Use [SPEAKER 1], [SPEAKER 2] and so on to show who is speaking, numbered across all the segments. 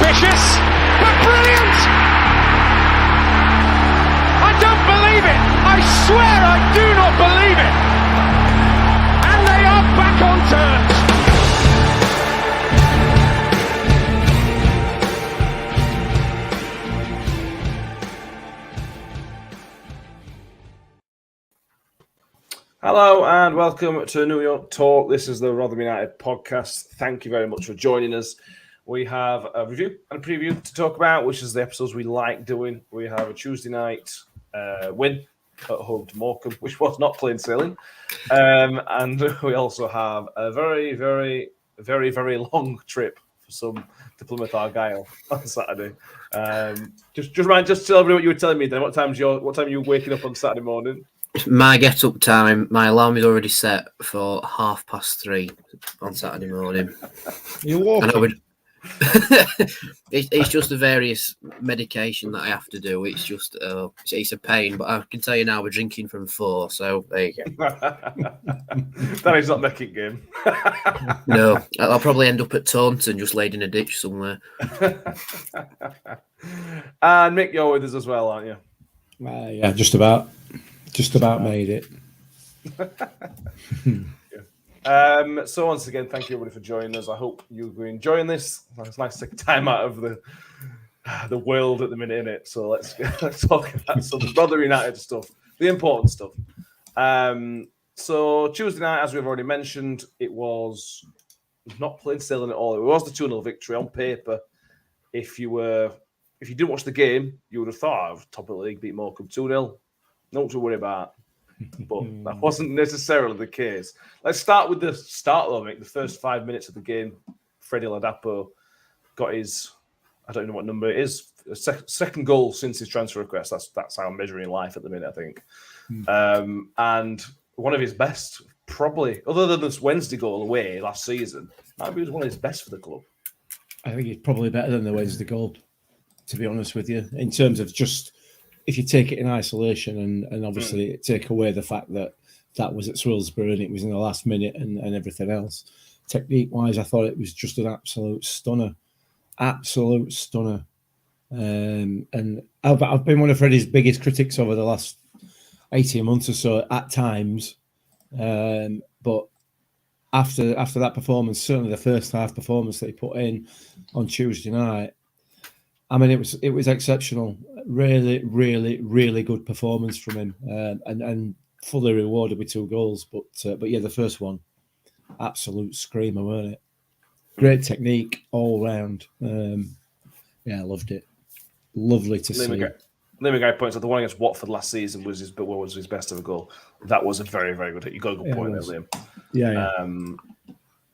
[SPEAKER 1] vicious, but brilliant! I don't believe it! I swear I do not believe it! And they are back on terms!
[SPEAKER 2] Hello and welcome to New York Talk. This is the Rotherham United podcast. Thank you very much for joining us. We have a review and a preview to talk about, which is the episodes we like doing. We have a Tuesday night win at home to Morecambe, which was not plain sailing. And we also have a very, very, very, very long trip for some to Plymouth Argyle on Saturday. Just tell everybody what you were telling me then. What time are you waking up on Saturday morning?
[SPEAKER 3] My get-up time, my alarm is already set for 3:30 on Saturday morning.
[SPEAKER 4] You're walking?
[SPEAKER 3] It's just the various medication that I have to do. It's just it's a pain, but I can tell you now we're drinking from 4, so there you go.
[SPEAKER 2] That is not making game.
[SPEAKER 3] No, I'll probably end up at Taunton, just laid in a ditch somewhere.
[SPEAKER 2] And Mick, you're with us as well, aren't you?
[SPEAKER 4] Yeah, just about made it.
[SPEAKER 2] So once again, thank you everybody for joining us. I hope you've been enjoying this. It's nice to take time out of the world at the minute, innit? So let's talk about some Rotherham United stuff, the important stuff. So Tuesday night, as we've already mentioned, it was not plain sailing at all. It was the 2-0 victory on paper. If you didn't watch the game, you would have thought, top of the league, beat Morecambe 2-0. Not to worry about. But that wasn't necessarily the case. Let's start with the start, though, Mick. The first 5 minutes of the game, Freddie Ladapo got his, I don't know what number it is, second goal since his transfer request. That's how I'm measuring life at the minute, I think. And one of his best, probably, other than this Wednesday goal away last season, maybe it was one of his best for the club.
[SPEAKER 4] I think it's probably better than the Wednesday goal, to be honest with you, in terms of just if you take it in isolation and obviously take away the fact that was at Swillsborough and it was in the last minute and everything else. Technique-wise, I thought it was just an absolute stunner. And I've been one of Freddie's biggest critics over the last 18 months or so at times. But after that performance, certainly the first half performance that he put in on Tuesday night, I mean, it was exceptional. Really, really, really good performance from him, and fully rewarded with 2 goals. But yeah, the first one, absolute screamer, wasn't it? Great technique all round. Yeah, I loved it. Lovely to see.
[SPEAKER 2] Liam Guy points out the one against Watford last season was his best ever goal. That was a very, very good hit. You got a good point there, Liam. Yeah.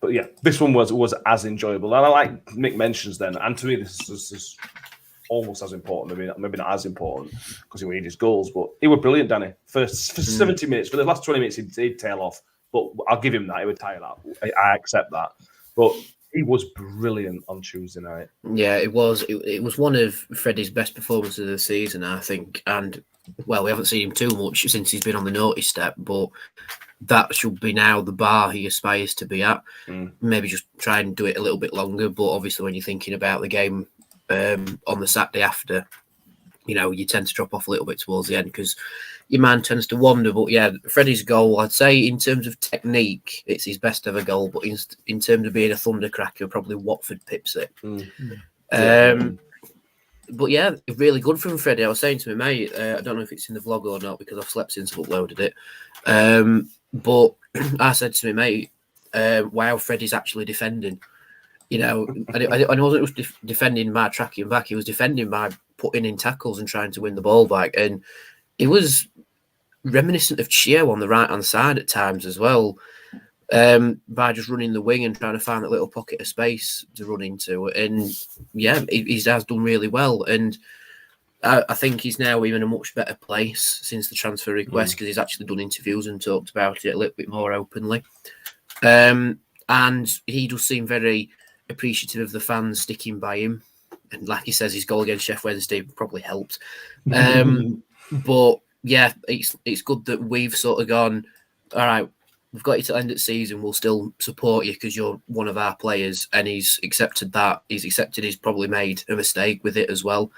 [SPEAKER 2] But yeah, this one was as enjoyable. And I like Mick mentions then, and to me, this is almost as important. I mean, maybe not as important because he needed his goals, but he was brilliant, Danny. For 70 minutes, for the last 20 minutes, he'd tail off. But I'll give him that. He would tire out. I accept that. But he was brilliant on Tuesday night.
[SPEAKER 3] Yeah, it was. It was one of Freddie's best performances of the season, I think. And, well, we haven't seen him too much since he's been on the notice step, but that should be now the bar he aspires to be at. Maybe just try and do it a little bit longer. But obviously, when you're thinking about the game on the Saturday after, you tend to drop off a little bit towards the end because your man tends to wander. But yeah, Freddie's goal, I'd say in terms of technique, it's his best ever goal. But in terms of being a thundercracker, probably Watford pips it. But yeah, really good from Freddie. I was saying to my mate, I don't know if it's in the vlog or not because I've slept since I've uploaded it. But I said to my mate, wow, Freddie's actually defending. I wasn't just defending by tracking back. He was defending by putting in tackles and trying to win the ball back. And it was reminiscent of Chio on the right-hand side at times as well, by just running the wing and trying to find that little pocket of space to run into. And yeah, he has done really well. And I think he's now even in a much better place since the transfer request because he's actually done interviews and talked about it a little bit more openly. And he does seem very appreciative of the fans sticking by him. And like he says, his goal against Sheff Wednesday probably helped. But yeah, it's good that we've sort of gone, all right, we've got you to end the season. We'll still support you because you're one of our players. And he's accepted that. He's accepted he's probably made a mistake with it as well.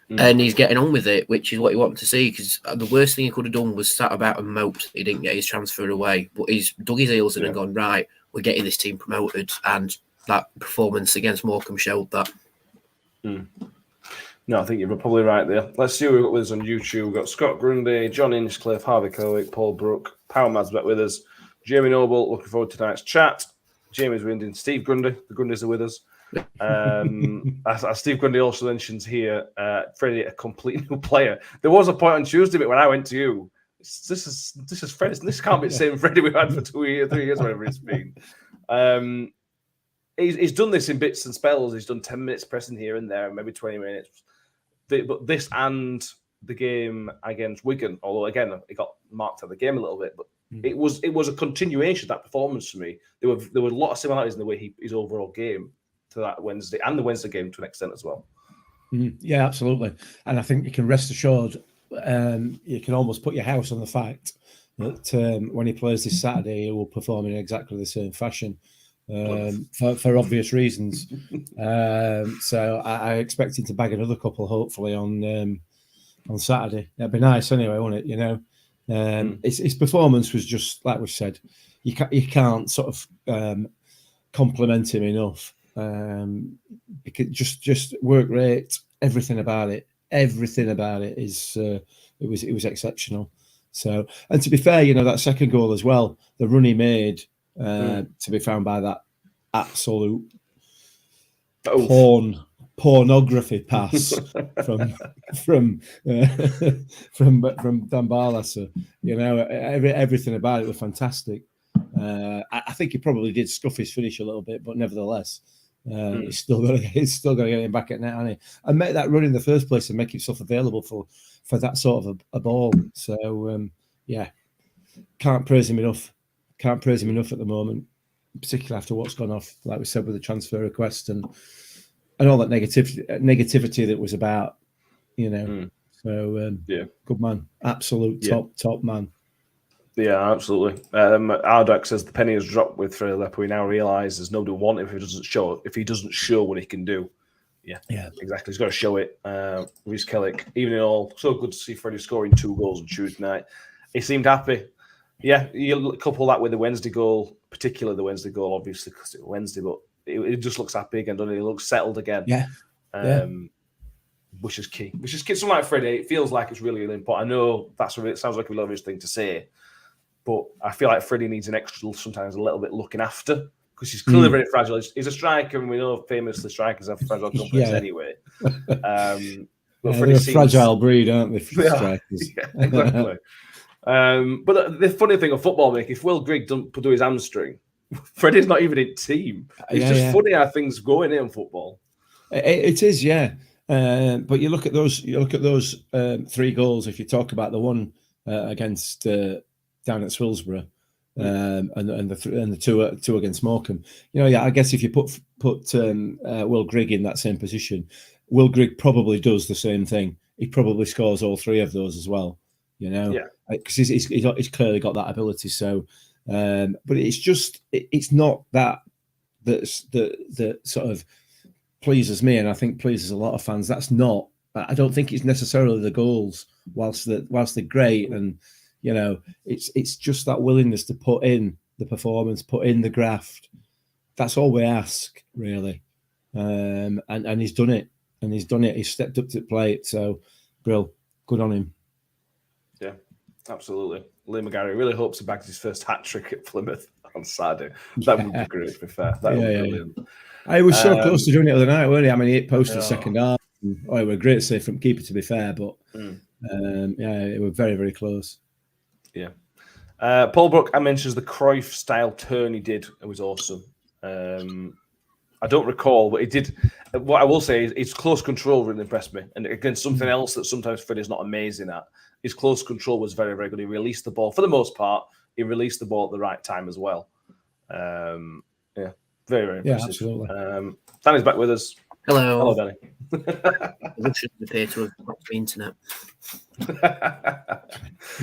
[SPEAKER 3] And he's getting on with it, which is what you want to see. Because the worst thing he could have done was sat about and moped he didn't get his transfer away. But he's dug his heels in and gone, right, we're getting this team promoted. And that performance against Morecambe showed that.
[SPEAKER 2] No, I think you're probably right there. Let's see who we've got with us on YouTube. We've got Scott Grundy, John Inchcliffe, Harvey Cowick, Paul Brook, Power Mad's back with us, Jamie Noble, looking forward to tonight's chat. Jamie's winding, Steve Grundy, the Grundys are with us. As Steve Grundy also mentions here, Freddie, a complete new player. There was a point on Tuesday when I went to you. This is Freddie. This can't be the same Freddie we've had for 2 years, 3 years, whatever it's been. He's done this in bits and spells. He's done 10 minutes pressing here and there, maybe 20 minutes. But this and the game against Wigan, although again it got marked out of the game a little bit, but it was a continuation of that performance for me. There were a lot of similarities in the way his overall game to that Wednesday and the Wednesday game to an extent as well.
[SPEAKER 4] Yeah, absolutely. And I think you can rest assured, you can almost put your house on the fact that when he plays this Saturday, he will perform in exactly the same fashion. For obvious reasons. So I expect him to bag another couple, hopefully, on Saturday. That'd be nice anyway, wouldn't it? You know, his performance was just like we said. You can't sort of compliment him enough. Because just work rate, everything about it is it was exceptional. So, and to be fair, you know, that second goal as well, the run he made. To be found by that absolute pornography pass from Dambala. So, you know, everything about it was fantastic. I think he probably did scuff his finish a little bit, but nevertheless, he's still got to get him back at net, hasn't he? And make that run in the first place and make himself available for that sort of a ball. So yeah, can't praise him enough. Can't praise him enough at the moment, particularly after what's gone off, like we said, with the transfer request and all that negativity that was about, you know. So yeah, good man, absolute top man.
[SPEAKER 2] Yeah, absolutely. Ardak says the penny has dropped with Freddie Lepo. We now realise there's nobody want him if he doesn't show what he can do. Yeah, exactly. He's got to show it. Reece Kellick, even in all, so good to see Freddie scoring 2 goals on Tuesday night. He seemed happy. Yeah, you couple that with the Wednesday goal, particularly the Wednesday goal, obviously, because it's Wednesday, but it just looks happy again, doesn't it? It looks settled again.
[SPEAKER 4] Yeah.
[SPEAKER 2] Which is key. Something like Freddie, it feels like it's really, really important. I know it sounds like a obvious thing to say, but I feel like Freddie needs an extra, sometimes a little bit looking after, because he's clearly very fragile. He's a striker, and we know famously strikers have fragile confidence anyway. But
[SPEAKER 4] they're a fragile breed, aren't they? Strikers.
[SPEAKER 2] Yeah, exactly. But the funny thing of football, Mick, if Will Grigg doesn't do his hamstring, Freddie's not even in team. It's funny how things go in football.
[SPEAKER 4] It is, yeah. But you look at those 3 goals. If you talk about the one against down at Swillsborough, and the two against Morecambe, you know, I guess if you put Will Grigg in that same position, Will Grigg probably does the same thing. He probably scores all 3 of those as well. You know, because he's clearly got that ability. So, but it's not that sort of pleases me, and I think pleases a lot of fans. That's not. I don't think it's necessarily the goals, whilst they're great, and you know, it's just that willingness to put in the performance, put in the graft. That's all we ask, really, and he's done it, He's stepped up to the plate. So, Brill, good on him.
[SPEAKER 2] Yeah, absolutely. Lee McGarry really hopes he bags his first hat-trick at Plymouth on Saturday. That would be great, to be fair. That would be brilliant.
[SPEAKER 4] I was so close to doing it the other night, weren't he? I mean, he hit post in the second half. It was a great save from keeper, to be fair, but it was very, very close.
[SPEAKER 2] Yeah. Paul Brook, I mentions the Cruyff-style turn he did. It was awesome. I don't recall, but he did. What I will say is his close control really impressed me. And again, something else that sometimes Freddie's not amazing at. His close control was very, very good. He released the ball for the most part. He released the ball at the right time as well. Very, very impressive.
[SPEAKER 4] Yeah, absolutely.
[SPEAKER 2] Danny's back with us.
[SPEAKER 3] Hello.
[SPEAKER 2] Hello, Danny.
[SPEAKER 3] I shouldn't appear to have blocked the internet.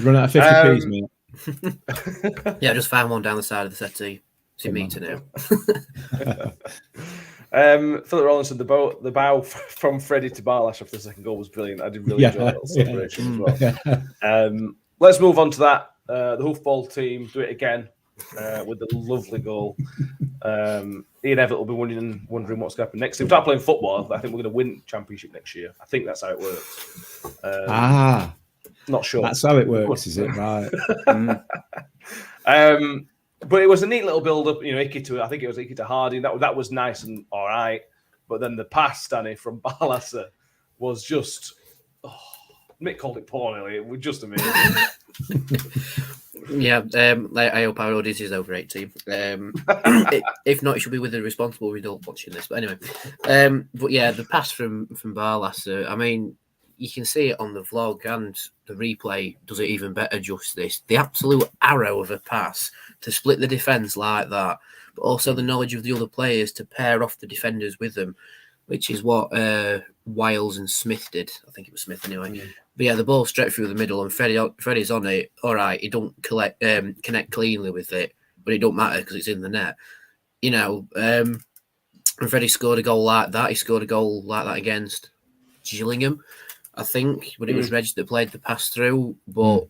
[SPEAKER 4] Run out of 50p's, mate.
[SPEAKER 3] Yeah, I just found one down the side of the settee. It's in meter now.
[SPEAKER 2] Philip Rowland said the bow from Freddie to Barlash after the second goal was brilliant. I did really enjoy that little celebration as well. Let's move on to that. The hoofball team do it again with the lovely goal. Ian Everett will be wondering what's going to happen next. If we start playing football, I think we're going to win championship next year. I think that's how it works. Not sure.
[SPEAKER 4] That's how it works, is it? Right.
[SPEAKER 2] But it was a neat little build-up. I think it was Icky to Harding. That was nice and all right. But then the pass, Danny, from Barlasser was just... Mick called it poorly. It was just amazing.
[SPEAKER 3] Yeah, I hope our audience is over 18. If not, it should be with a responsible adult watching this. But anyway, but yeah, the pass from Barlasser, I mean, you can see it on the vlog, and the replay does it even better justice. The absolute arrow of a pass to split the defence like that, but also the knowledge of the other players to pair off the defenders with them, which is what Wiles and Smith did. I think it was Smith anyway. Yeah. But yeah, the ball straight through the middle, and Freddie's on it. All right, he don't connect cleanly with it, but it don't matter because it's in the net. And Freddie scored a goal like that. He scored a goal like that against Gillingham, I think, when it was Reg that played the pass through. But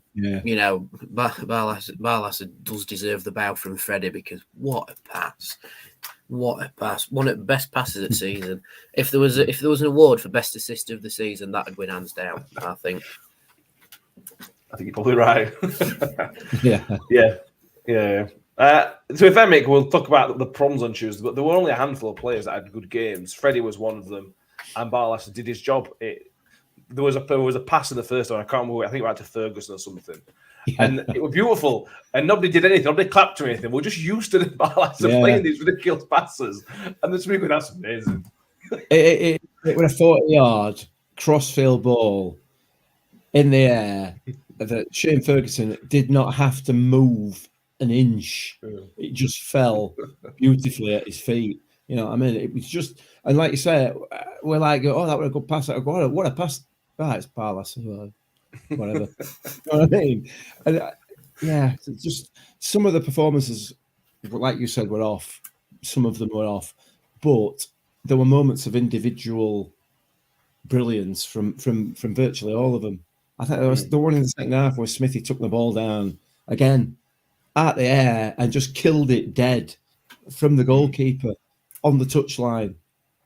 [SPEAKER 3] Barlasser does deserve the bow from Freddie, because what a pass! What a pass! One of the best passes of the season. If there was an award for best assist of the season, that would win hands down, I think.
[SPEAKER 2] I think you're probably right.
[SPEAKER 4] Yeah.
[SPEAKER 2] So if Mick, we'll talk about the problems on Tuesday, but there were only a handful of players that had good games. Freddie was one of them, and Barlasser did his job. There was a pass in the first one. I can't remember. I think it went to Ferguson or something. Yeah. And it was beautiful. And nobody did anything. Nobody clapped or anything. We're just used to the Barlasser playing these ridiculous passes. And this week, that's amazing.
[SPEAKER 4] It was a 40-yard crossfield ball in the air that Shane Ferguson did not have to move an inch. It just fell beautifully at his feet. You know what I mean? It was just, and like you say, we're like, oh, that was a good pass. What a pass. Ah, it's Barlasser. Whatever. You know what I mean? And, just some of the performances, like you said, were off. Some of them were off. But there were moments of individual brilliance from virtually all of them. I think there was the one in the second half where Smithy took the ball down again at the air and just killed it dead from the goalkeeper on the touchline,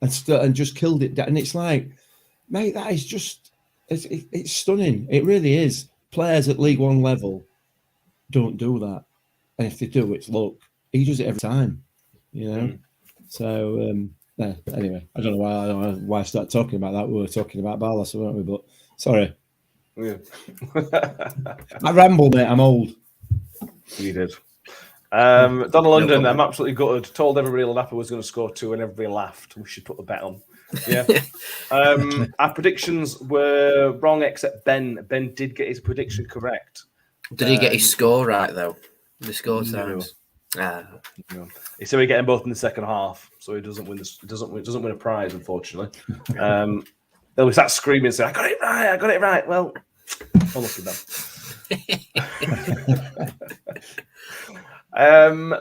[SPEAKER 4] and just killed it dead. And it's like, mate, that is just it's stunning. It really is. Players at League One level don't do that, and if they do, it's luck. He does it every time, you know. So anyway, I don't know why I started talking about that. We were talking about Barlasser, weren't we? But sorry.
[SPEAKER 2] Yeah.
[SPEAKER 4] I ramble, mate. I'm old.
[SPEAKER 2] You did. Donald London, I'm absolutely gutted. Told everybody Lapa was going to score 2 and everybody laughed. We should put the bet on. Yeah. Our predictions were wrong except Ben. Ben did get his prediction correct.
[SPEAKER 3] Did he get his score right, though? The score times?
[SPEAKER 2] No. He said we're getting both in the second half, so he doesn't win doesn't win a prize, unfortunately. They'll start screaming and say, I got it right. Well, unlucky then.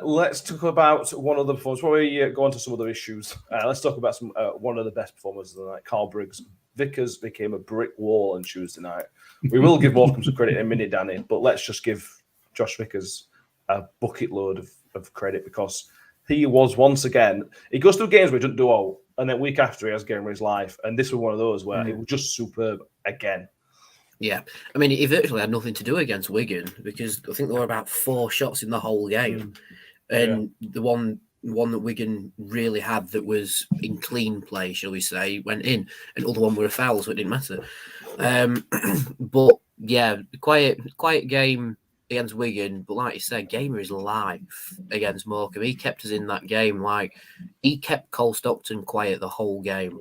[SPEAKER 2] Let's talk about one of the performers. Before we go on to some other issues, let's talk about one of the best performers of the night, Carl Briggs. Vickers became a brick wall on Tuesday night. We will give Morecambe some credit in a minute, Danny, but let's just give Josh Vickers a bucket load of credit, because he was once again, he goes through games where he doesn't do all, and then week after he has a game of his life, and this was one of those where he was just superb again.
[SPEAKER 3] Yeah, I mean, he virtually had nothing to do against Wigan, because I think there were about 4 shots in the whole game, and the one that Wigan really had that was in clean play, shall we say, went in, and the other one were a foul, so it didn't matter. But yeah, quiet game against Wigan, but like you said, Gamer is live against Morecambe. He kept us in that game. Like, he kept Cole Stockton quiet the whole game.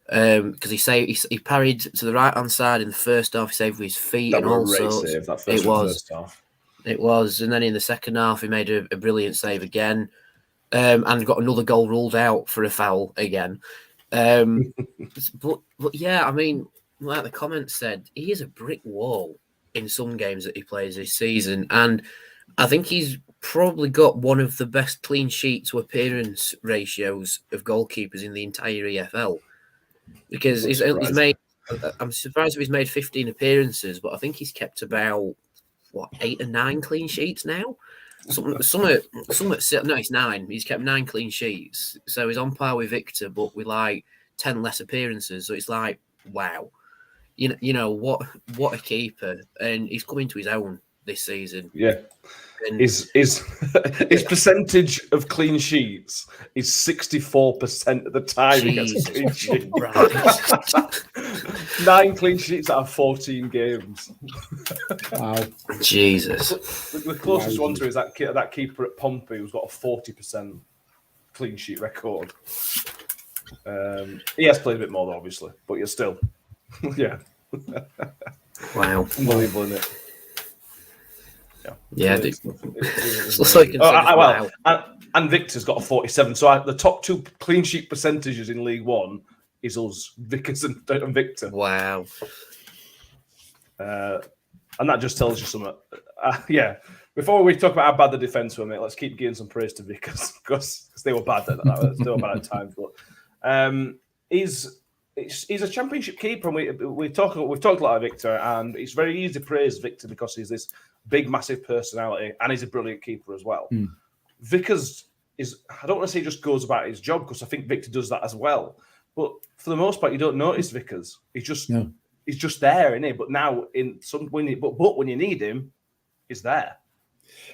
[SPEAKER 3] Because he parried to the right hand side in the first half. He saved with his feet,
[SPEAKER 2] that
[SPEAKER 3] and also
[SPEAKER 2] first half.
[SPEAKER 3] It was, and then in the second half he made a brilliant save again, and got another goal ruled out for a foul again. But yeah, I mean, like the comments said, he is a brick wall. in some games that he plays this season. And I think he's probably got one of the best clean sheet to appearance ratios of goalkeepers in the entire EFL. Because he's made, I'm surprised if he's made 15 appearances, but I think he's kept about 8 or 9 clean sheets now. No, it's 9. He's kept 9 clean sheets, so he's on par with Victor, but with like 10 less appearances. So it's like, wow, you know what a keeper, and he's coming to his own this season.
[SPEAKER 2] Yeah.
[SPEAKER 3] And
[SPEAKER 2] His percentage of clean sheets is 64% of the time he gets a clean sheet.
[SPEAKER 3] Right.
[SPEAKER 2] 9 clean sheets out of 14 games.
[SPEAKER 4] Wow.
[SPEAKER 3] Jesus.
[SPEAKER 2] The closest one to is that keeper at Pompey who's got a 40% clean sheet record. He has played a bit more, though, obviously, but you're still, yeah.
[SPEAKER 3] Wow.
[SPEAKER 2] Unbelievable, isn't it?
[SPEAKER 3] Yeah.
[SPEAKER 2] And Victor's got a 47. So the top 2 clean sheet percentages in League One is us, Vickers and Victor.
[SPEAKER 3] Wow.
[SPEAKER 2] And that just tells you something. Yeah. Before we talk about how bad the defence were, mate, let's keep giving some praise to Vickers because they were bad at that. They were bad at times. But he's a championship keeper, and we've talked a lot about Victor, and it's very easy to praise Victor because he's this big, massive personality, and he's a brilliant keeper as well. Vickers I don't want to say he just goes about his job, because I think Victor does that as well. But for the most part, you don't notice Vickers. He's just there, isn't he? But now when you need him, he's there.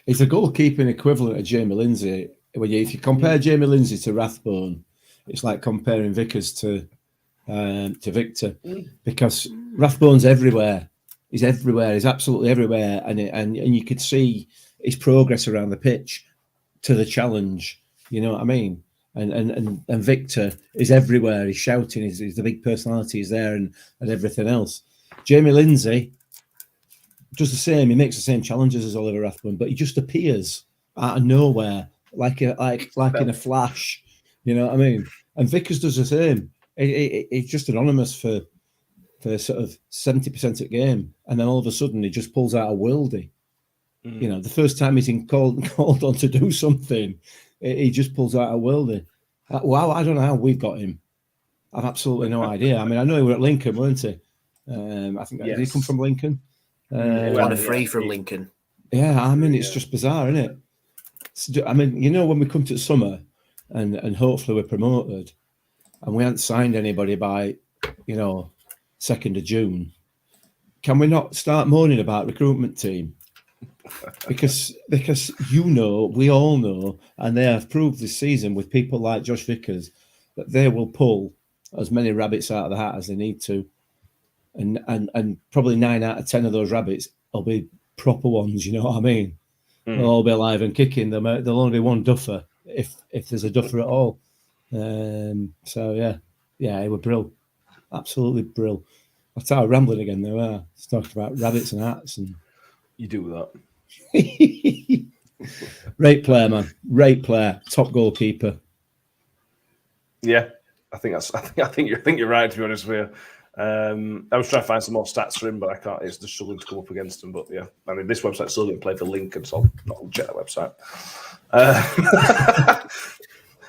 [SPEAKER 4] It's a goalkeeping equivalent of Jamie Lindsay. If you compare Jamie Lindsay to Rathbone, it's like comparing Vickers to Victor, because Rathbone's everywhere. He's everywhere. He's absolutely everywhere, and you could see his progress around the pitch to the challenge. You know what I mean? And Victor is everywhere. He's shouting. He's the big personality. He's there, and everything else. Jamie Lindsay does the same. He makes the same challenges as Oliver Rathbone, but he just appears out of nowhere, like in a flash. You know what I mean? And Vickers does the same. He's just anonymous for sort of 70% of the game, and then all of a sudden he just pulls out a worldie. You know, the first time he's called on to do something, he just pulls out a worldie. Wow, I don't know how we've got him. I've absolutely no idea. I mean, I know he were at Lincoln, weren't he? I think did he come from Lincoln?
[SPEAKER 3] Won a free from Lincoln.
[SPEAKER 4] Yeah, I mean, it's just bizarre, isn't it? So, I mean, you know, when we come to summer and hopefully we're promoted, and we haven't signed anybody by, 2nd of June, can we not start moaning about recruitment team? Because we all know, and they have proved this season with people like Josh Vickers, that they will pull as many rabbits out of the hat as they need to, and probably 9 out of 10 of those rabbits will be proper ones. You know what I mean? They'll all be alive and kicking. There'll only be one duffer if there's a duffer at all. So yeah, it was brill, absolutely brill. I started rambling again though. It's talking about rabbits and hats, and
[SPEAKER 2] you do that.
[SPEAKER 4] Great player, man. Great player. Top goalkeeper.
[SPEAKER 2] Yeah, I think you're right, to be honest with you. I was trying to find some more stats for him, but I can't. It's just struggling to come up against him. But yeah, I mean, this website's still going to play for Lincoln, so I'm not going to check that website.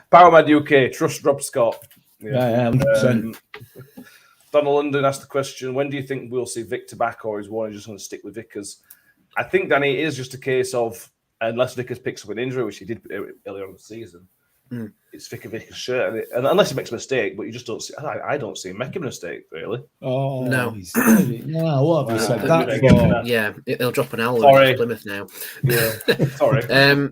[SPEAKER 2] Powermad UK, trust Rob Scott.
[SPEAKER 4] Yeah, 100%.
[SPEAKER 2] Donald London asked the question: when do you think we'll see Victor back, or is Warner just going to stick with Vickers? I think, Danny, it is just a case of, unless Vickers picks up an injury, which he did earlier on in the season, it's Vickers' shirt. And unless he makes a mistake, but you just don't see. I don't see him making a mistake, really.
[SPEAKER 4] Oh
[SPEAKER 3] no!
[SPEAKER 4] What have you said that for?
[SPEAKER 3] Yeah, he'll drop an hour in Plymouth now.
[SPEAKER 2] Yeah, sorry.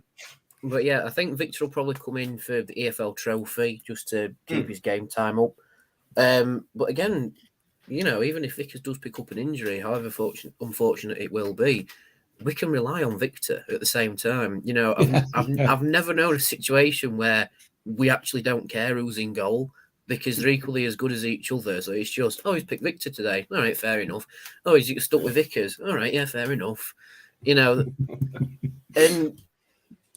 [SPEAKER 3] But yeah, I think Victor will probably come in for the EFL trophy just to keep his game time up. But again, even if Vickers does pick up an injury, however unfortunate it will be, we can rely on Victor at the same time. I've never known a situation where we actually don't care who's in goal, because they're equally as good as each other. So it's just, he's picked Victor today. All right, fair enough. Oh, he's stuck with Vickers. All right, yeah, fair enough. And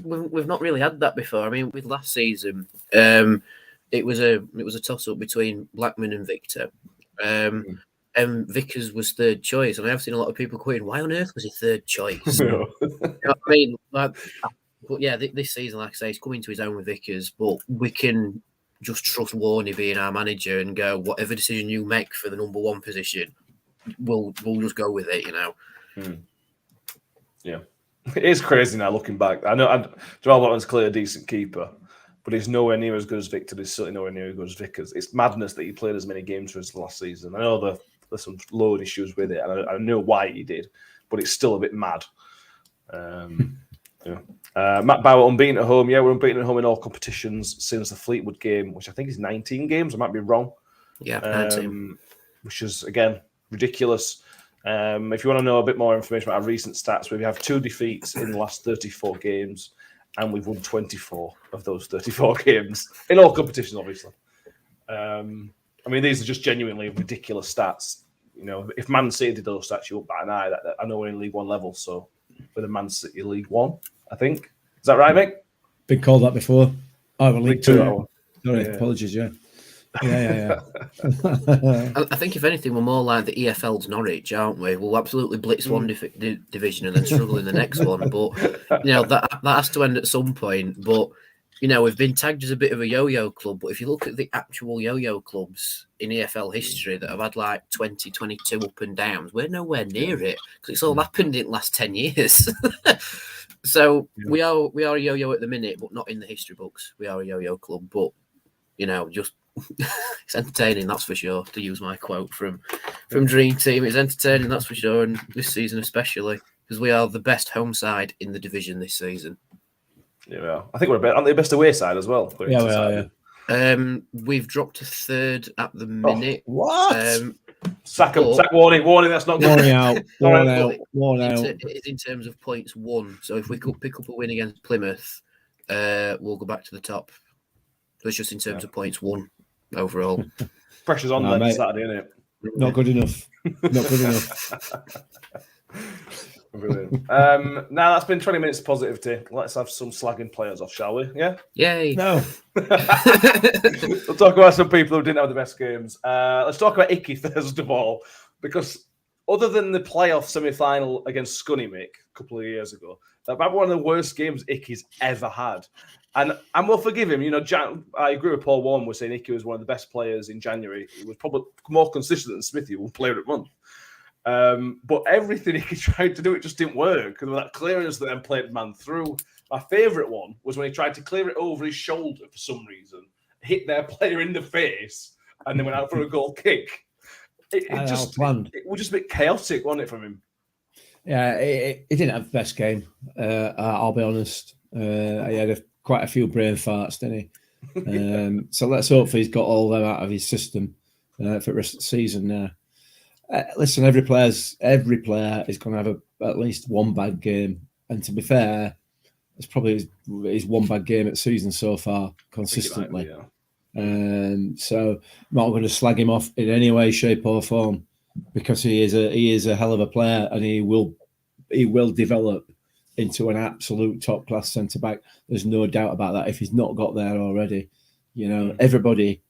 [SPEAKER 3] we've not really had that before. I mean, with last season, it was a toss up between Blackman and Victor. And Vickers was third choice, and I have seen a lot of people going, "Why on earth was he third choice?"
[SPEAKER 2] No.
[SPEAKER 3] You know what I mean? Like, but yeah, this season, like I say, he's coming to his own with Vickers, but we can just trust Warney being our manager and go, whatever decision you make for the number one position, we'll just go with it, you know.
[SPEAKER 2] Yeah, it is crazy now looking back. I know Joel Watton's clearly a decent keeper, but he's nowhere near as good as Victor. He's certainly nowhere near as good as Vickers. It's madness that he played as many games for us last season. I know there's some load issues with it, and I know why he did, but it's still a bit mad. Yeah. Matt Bauer unbeaten at home. Yeah, we're unbeaten at home in all competitions since the Fleetwood game, which I think is 19 games. I might be wrong.
[SPEAKER 3] Yeah, 19.
[SPEAKER 2] Which is, again, ridiculous. If you want to know a bit more information about our recent stats, we have 2 defeats in the last 34 games, and we've won 24 of those 34 games in all competitions, obviously. I mean, these are just genuinely ridiculous stats. You know, if Man City did those stats, you wouldn't bat an eye. I know we're in League One level, so for the Man City League One, I think. Is that right, Mick?
[SPEAKER 4] Been called that before. Oh, well, League Two. Sorry,
[SPEAKER 2] Yeah.
[SPEAKER 4] Apologies, yeah. Yeah.
[SPEAKER 3] I think if anything, we're more like the EFL's Norwich, aren't we? We'll absolutely blitz one division and then struggle in the next one. But you know that has to end at some point. But you know, we've been tagged as a bit of a yo-yo club. But if you look at the actual yo-yo clubs in EFL history that have had like 20, 22 up and downs, we're nowhere near it because it's all happened in the last 10 years. So we are a yo-yo at the minute, but not in the history books. We are a yo-yo club, but you know, just it's entertaining, that's for sure. To use my quote from Dream Team, it's entertaining, that's for sure, and this season especially because we are the best home side in the division this season.
[SPEAKER 2] Yeah, I think aren't they the best away side as well?
[SPEAKER 4] Yeah, we are. Yeah.
[SPEAKER 3] We've dropped to third at the minute.
[SPEAKER 4] What?
[SPEAKER 2] Sack Warning. That's not good.
[SPEAKER 4] Worn out.
[SPEAKER 3] In terms of points won, so if we could pick up a win against Plymouth, we'll go back to the top. So it's just in terms of points won overall.
[SPEAKER 2] Pressure's on then Saturday, isn't it?
[SPEAKER 4] Not good enough. Not good enough.
[SPEAKER 2] Brilliant. Now that's been 20 minutes of positivity. Let's have some slagging players off, shall we? Yeah?
[SPEAKER 3] Yay.
[SPEAKER 4] No.
[SPEAKER 2] We'll talk about some people who didn't have the best games. Let's talk about Icky first of all, because other than the playoff semi-final against Scunny a couple of years ago, that might be one of the worst games Icky's ever had. And we'll forgive him. You know, I agree with Paul Warren was saying Icky was one of the best players in January. He was probably more consistent than Smithy, one player at month. But everything he tried to do, it just didn't work. And that clearance that then played man through. My favourite one was when he tried to clear it over his shoulder for some reason, hit their player in the face, and then went out for a goal kick. It was just a bit chaotic, wasn't it, from him?
[SPEAKER 4] Yeah, he didn't have the best game. I'll be honest. He had quite a few brain farts, didn't he? So let's hope he's got all them out of his system for the rest of the season now. Listen, every player is going to have at least one bad game, and to be fair, it's probably his one bad game at season so far consistently. So I'm not going to slag him off in any way, shape, or form because he is a hell of a player, and he will develop into an absolute top class centre back. There's no doubt about that. If he's not got there already, you know, everybody,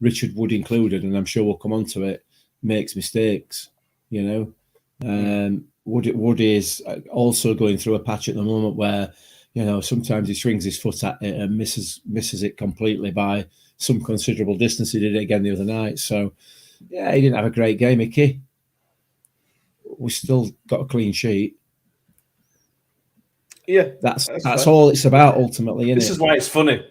[SPEAKER 4] Richard Wood included, and I'm sure we'll come on to it, makes mistakes, you know. Wood is also going through a patch at the moment where, you know, sometimes he swings his foot at it and misses it completely by some considerable distance. He did it again the other night. So, yeah, he didn't have a great game, Icky. We still got a clean sheet.
[SPEAKER 2] Yeah,
[SPEAKER 4] that's all it's about ultimately, isn't it?
[SPEAKER 2] This is why it's funny.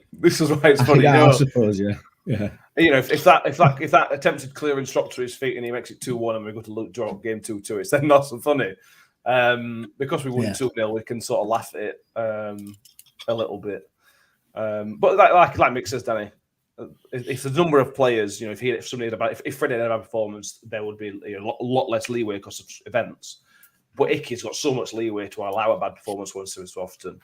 [SPEAKER 4] Yeah, I suppose, yeah.
[SPEAKER 2] You know, if that attempted clearance dropped to his feet and he makes it 2-1 and we go to draw up game 2-2, it's then not so funny. Because we won 2-0, we can sort of laugh at it a little bit. But like Mick says, Danny, if the number of players, you know, if Freddie had a bad performance, there would be a lot less leeway because of events. But Icky's got so much leeway to allow a bad performance once so often.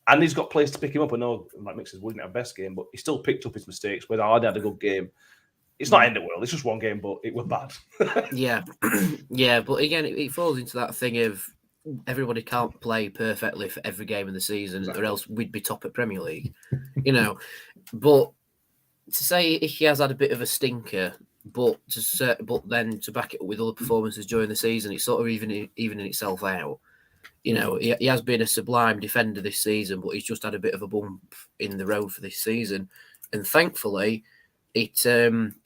[SPEAKER 2] And he's got players to pick him up. I know, like Mick says, we didn't have best game, but he still picked up his mistakes. Whether I had a good game, it's not in the world. It's just one game, but it was bad.
[SPEAKER 3] Yeah. But again, it falls into that thing of everybody can't play perfectly for every game in the season, or else we'd be top at Premier League, you know. But to say he has had a bit of a stinker, but then to back it up with other performances during the season, it's sort of evening itself out. You know, he has been a sublime defender this season, but he's just had a bit of a bump in the road for this season, and thankfully, it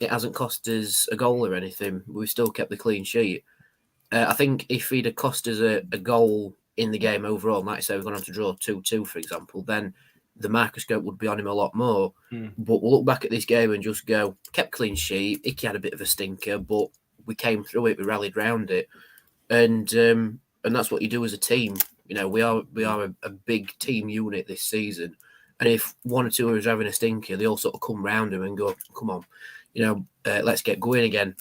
[SPEAKER 3] hasn't cost us a goal or anything. We've still kept the clean sheet. I think if he'd have cost us a goal in the game overall, like I say, we're going to have to draw 2-2, for example, then the microscope would be on him a lot more. But we'll look back at this game and just go, kept clean sheet. Icky had a bit of a stinker, but we came through it. We rallied round it, and that's what you do as a team. You know, we are a big team unit this season, and if one or two of us are having a stinker, they all sort of come round him and go, "Come on, you know, let's get going again."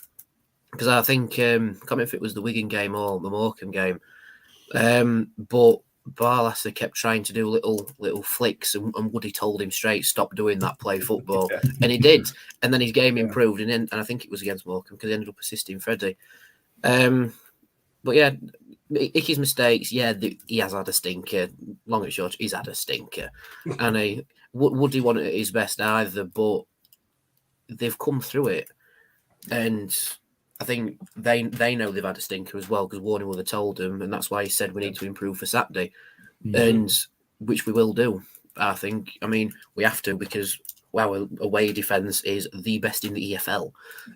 [SPEAKER 3] Because I think, I can't remember if it was the Wigan game or the Morecambe game, but Barlasser kept trying to do little flicks, and Woody told him straight, "Stop doing that, play football," and he did. And then his game improved, and I think it was against Morecambe because he ended up assisting Freddie. But yeah, Icky's mistakes. Yeah, he has had a stinker. Long and short, he's had a stinker, and Woody wasn't at his best either. But they've come through it, and I think they know they've had a stinker as well because Warner would have told them, and that's why he said we need to improve for Saturday, and which we will do. I think. I mean, we have to because our away defence is the best in the EFL.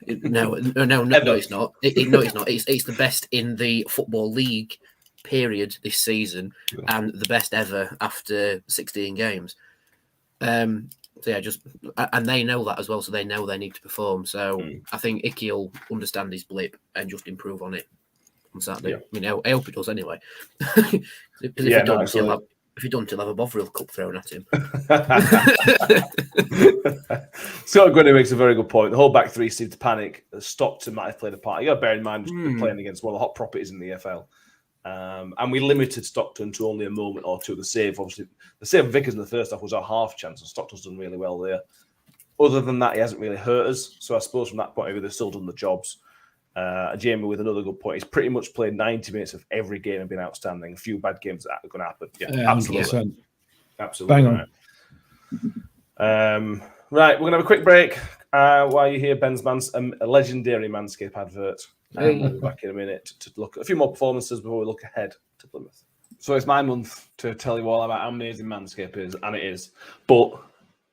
[SPEAKER 3] No, it's not. No, it's not. It's the best in the Football League period this season, and the best ever after 16 games. So yeah, and they know that as well, so they know they need to perform. So I think Icky will understand his blip and just improve on it on Saturday. You know, I hope it does anyway. If he don't, he'll have a Bovril Cup thrown at him.
[SPEAKER 2] Scott Grundy makes a very good point. The whole back three seemed to panic. Stockton might have played a part. You got to bear in mind they're playing against one of the hot properties in the EFL. And we limited Stockton to only a moment or two. The save, obviously, the save of Vickers in the first half was our half chance, and Stockton's done really well there. Other than that, he hasn't really hurt us. So I suppose from that point of view, they've still done the jobs. Jamie with another good point. He's pretty much played 90 minutes of every game and been outstanding. A few bad games that are going to happen. Yeah, absolutely. Absolutely.
[SPEAKER 4] Bang on.
[SPEAKER 2] Right, we're going to have a quick break while you hear Ben's a legendary Manscaped advert. We'll be back in a minute to look at a few more performances before we look ahead to Plymouth. So it's my month to tell you all about how amazing Manscaped is, and it is. But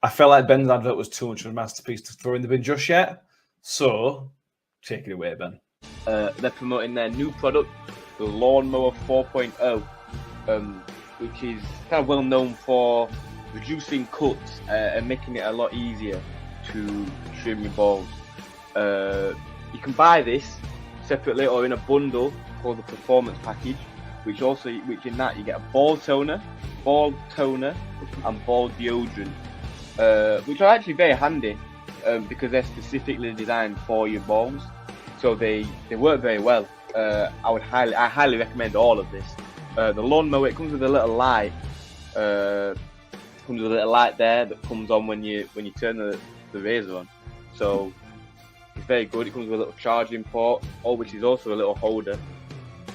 [SPEAKER 2] I felt like Ben's advert was too much of a masterpiece to throw in the bin just yet. So take it away, Ben.
[SPEAKER 5] They're promoting their new product, the Lawnmower 4.0, which is kind of well known for reducing cuts and making it a lot easier to trim your balls. You can buy this separately or in a bundle called the Performance Package, which in that you get a ball toner, and ball deodorant, which are actually very handy because they're specifically designed for your balls, so they work very well. I highly recommend all of this. The lawnmower, it comes with a little light. Comes with a little light there that comes on when you turn the razor on. So it's very good. It comes with a little charging port, which is also a little holder.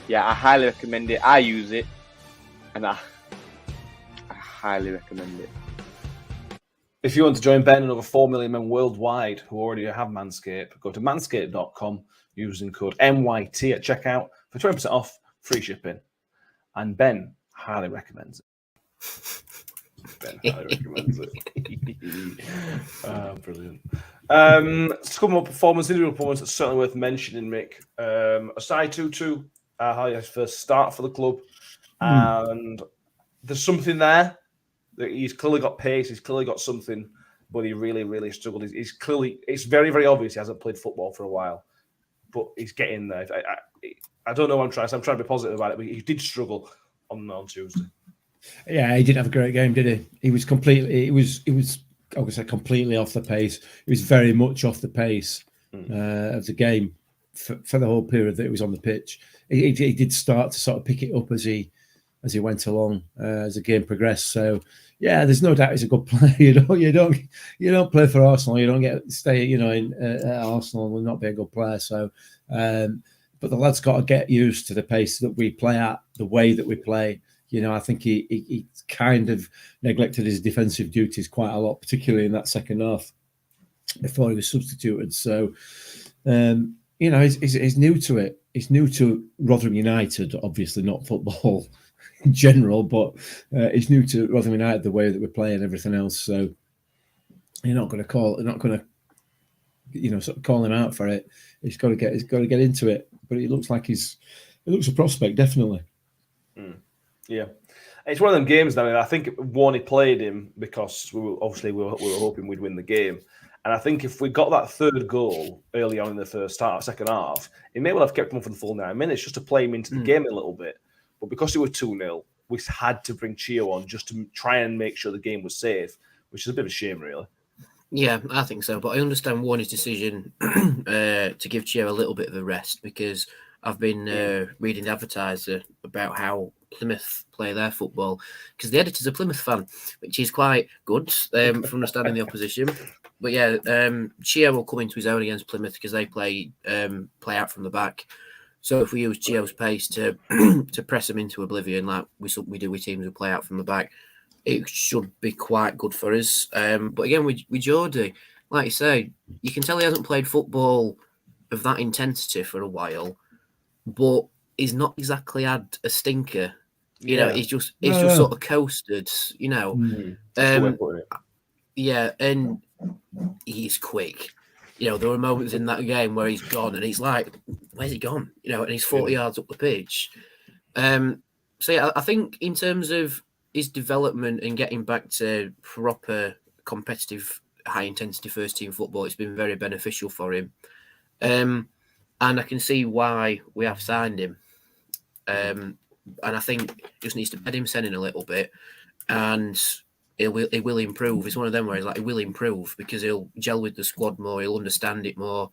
[SPEAKER 5] Yeah, I highly recommend it. I use it, and I highly recommend it.
[SPEAKER 2] If you want to join Ben and over 4 million men worldwide who already have Manscaped, go to manscaped.com using code MYT at checkout for 20% off, free shipping. And Ben highly recommends it. Ben highly recommends it. Brilliant. Let's come up individual performance that's certainly worth mentioning, Mick. Asai Tutu, his first start for the club. And there's something there. He's clearly got pace. He's clearly got something, but he really, really struggled. It's very, very obvious he hasn't played football for a while, but he's getting there. I don't know what I'm trying to be positive about it, but he did struggle on Tuesday. Yeah,
[SPEAKER 4] he didn't have a great game, did he? He was completely off the pace. He was very much off the pace of the game for the whole period that it was on the pitch. He did start to sort of pick it up as he went along as the game progressed. So yeah, there's no doubt he's a good player. You don't play for Arsenal. You don't stay at Arsenal and not be a good player. So, but the lad's got to get used to the pace that we play at, the way that we play. I think he kind of neglected his defensive duties quite a lot, particularly in that second half before he was substituted. So He's new to it. He's new to Rotherham United, obviously not football in general, but he's new to Rotherham United, the way that we're playing and everything else. So you're not going to sort of call him out for it. He's got to get into it. But it looks like he looks a prospect, definitely.
[SPEAKER 2] Yeah. It's one of them games now. I think Warney played him because we were hoping we'd win the game. And I think if we got that third goal early on in the second half, it may well have kept him on for the full 9 minutes just to play him into the game a little bit. But because we were 2-0, we had to bring Chio on just to try and make sure the game was safe, which is a bit of a shame, really.
[SPEAKER 3] Yeah, I think so. But I understand Warney's decision to give Chio a little bit of a rest, because I've been reading the Advertiser about how Plymouth play their football, because the editor's a Plymouth fan, which is quite good from understanding the opposition. But yeah, Chio will come into his own against Plymouth because they play out from the back. So if we use Chio's pace to press them into oblivion, like we do with teams who play out from the back, it should be quite good for us. But again, with Geordie, like you say, you can tell he hasn't played football of that intensity for a while, but he's not exactly had a stinker. You know, he's just sort of coasted. You know, yeah, and he's quick. You know, there were moments in that game where he's gone, and he's like, "Where's he gone?" You know, and he's 40 yards up the pitch. So yeah, I think in terms of his development and getting back to proper competitive, high intensity first team football, it's been very beneficial for him. And I can see why we have signed him. And I think he just needs to bed himself in a little bit, and he will improve. It's one of them where he's like, he will improve because he'll gel with the squad more, he'll understand it more,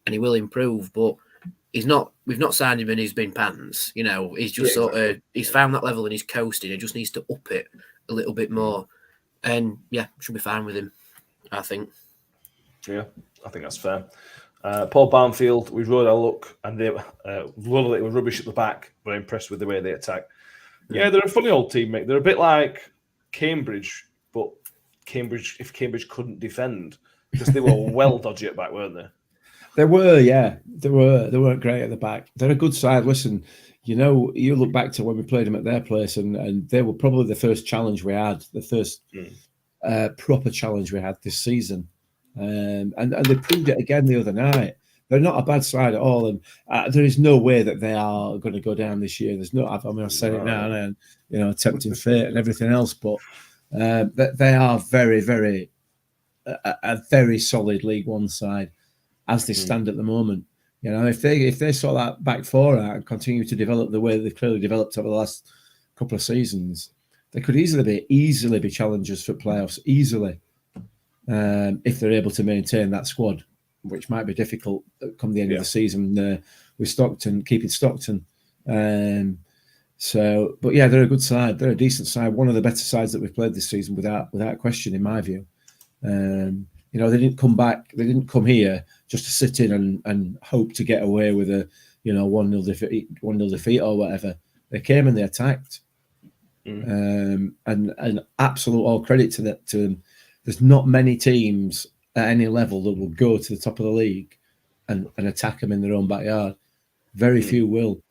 [SPEAKER 3] and he will improve. But we've not signed him and he's been pants. You know, he's just he's found that level and he's coasting. He just needs to up it a little bit more, and yeah, should be fine with him, I think.
[SPEAKER 2] Yeah, I think that's fair. Paul Barnfield, we rode our luck, and they were rubbish at the back, but impressed with the way they attack. Yeah, they're a funny old team, mate. They're a bit like Cambridge, but if Cambridge couldn't defend, because they were well dodgy at back, weren't they?
[SPEAKER 4] They were, yeah. They weren't great at the back. They're a good side. Listen, you know, you look back to when we played them at their place, and they were probably the first challenge we had, the first proper challenge we had this season. And they proved it again the other night. They're not a bad side at all, and there is no way that they are going to go down this year. There's no. I mean, I've said it now, and you know, tempting fate and everything else, but they are very, very a very solid League One side as they stand at the moment. You know, if they saw that back four out and continue to develop the way they've clearly developed over the last couple of seasons, they could easily be challengers for playoffs easily. If they're able to maintain that squad, which might be difficult come the end of the season with Stockton, keeping Stockton. But yeah, they're a good side. They're a decent side. One of the better sides that we've played this season, without question, in my view. You know, they didn't come back. They didn't come here just to sit in and hope to get away with a 1-0 defeat or whatever. They came and they attacked. And absolute all credit to them. There's not many teams at any level that will go to the top of the league and attack them in their own backyard. Very few will.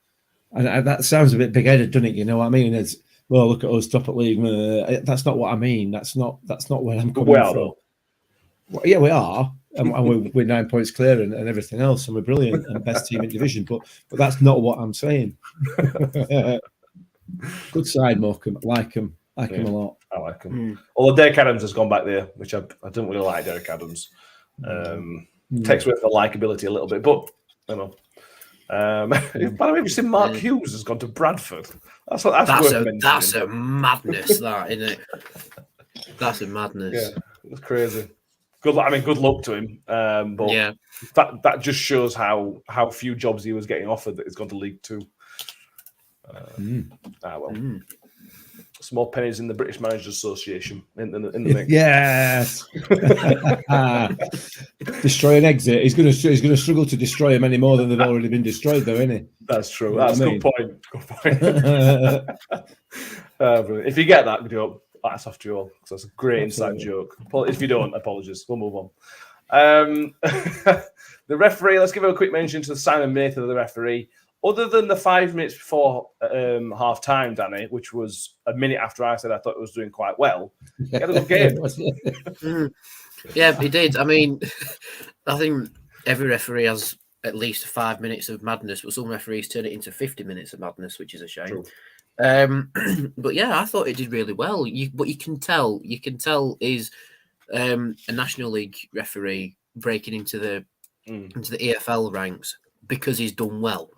[SPEAKER 4] And that sounds a bit big-headed, doesn't it? You know what I mean? It's, well, look at us, top of the league. That's not what I mean. That's not where I'm coming from. Though. Well, yeah, we are. And we're 9 points clear and everything else. And we're brilliant and best team in division. But that's not what I'm saying. Good side, Morecambe. Like him a lot.
[SPEAKER 2] I like him. Although Derek Adams has gone back there, which I don't really like Derek Adams. Takes away the likability a little bit, but you know. By the way, have you seen Mark Hughes has gone to Bradford? That's
[SPEAKER 3] a madness, that, isn't it? That's a madness.
[SPEAKER 2] Yeah, it's crazy. Good luck to him. But
[SPEAKER 3] yeah,
[SPEAKER 2] that just shows how few jobs he was getting offered that he's gone to League Two. Some more pennies in the British Managers Association in the mix.
[SPEAKER 4] Yes. Destroy an exit. He's going to struggle to destroy them any more than they've already been destroyed, though, isn't he?
[SPEAKER 2] That's true. That's a good point. If you get that joke, that's off to you all, because that's a great inside joke. If you don't, apologies. We'll move on. The referee, let's give a quick mention to Simon Mather, the referee. Other than the 5 minutes before half time, Danny, which was a minute after I said I thought it was doing quite well, he had a good game.
[SPEAKER 3] Yeah, he did. I mean, I think every referee has at least 5 minutes of madness, but some referees turn it into 50 minutes of madness, which is a shame. But yeah, I thought it did really well. But you can tell is a National League referee breaking into the EFL ranks because he's done well.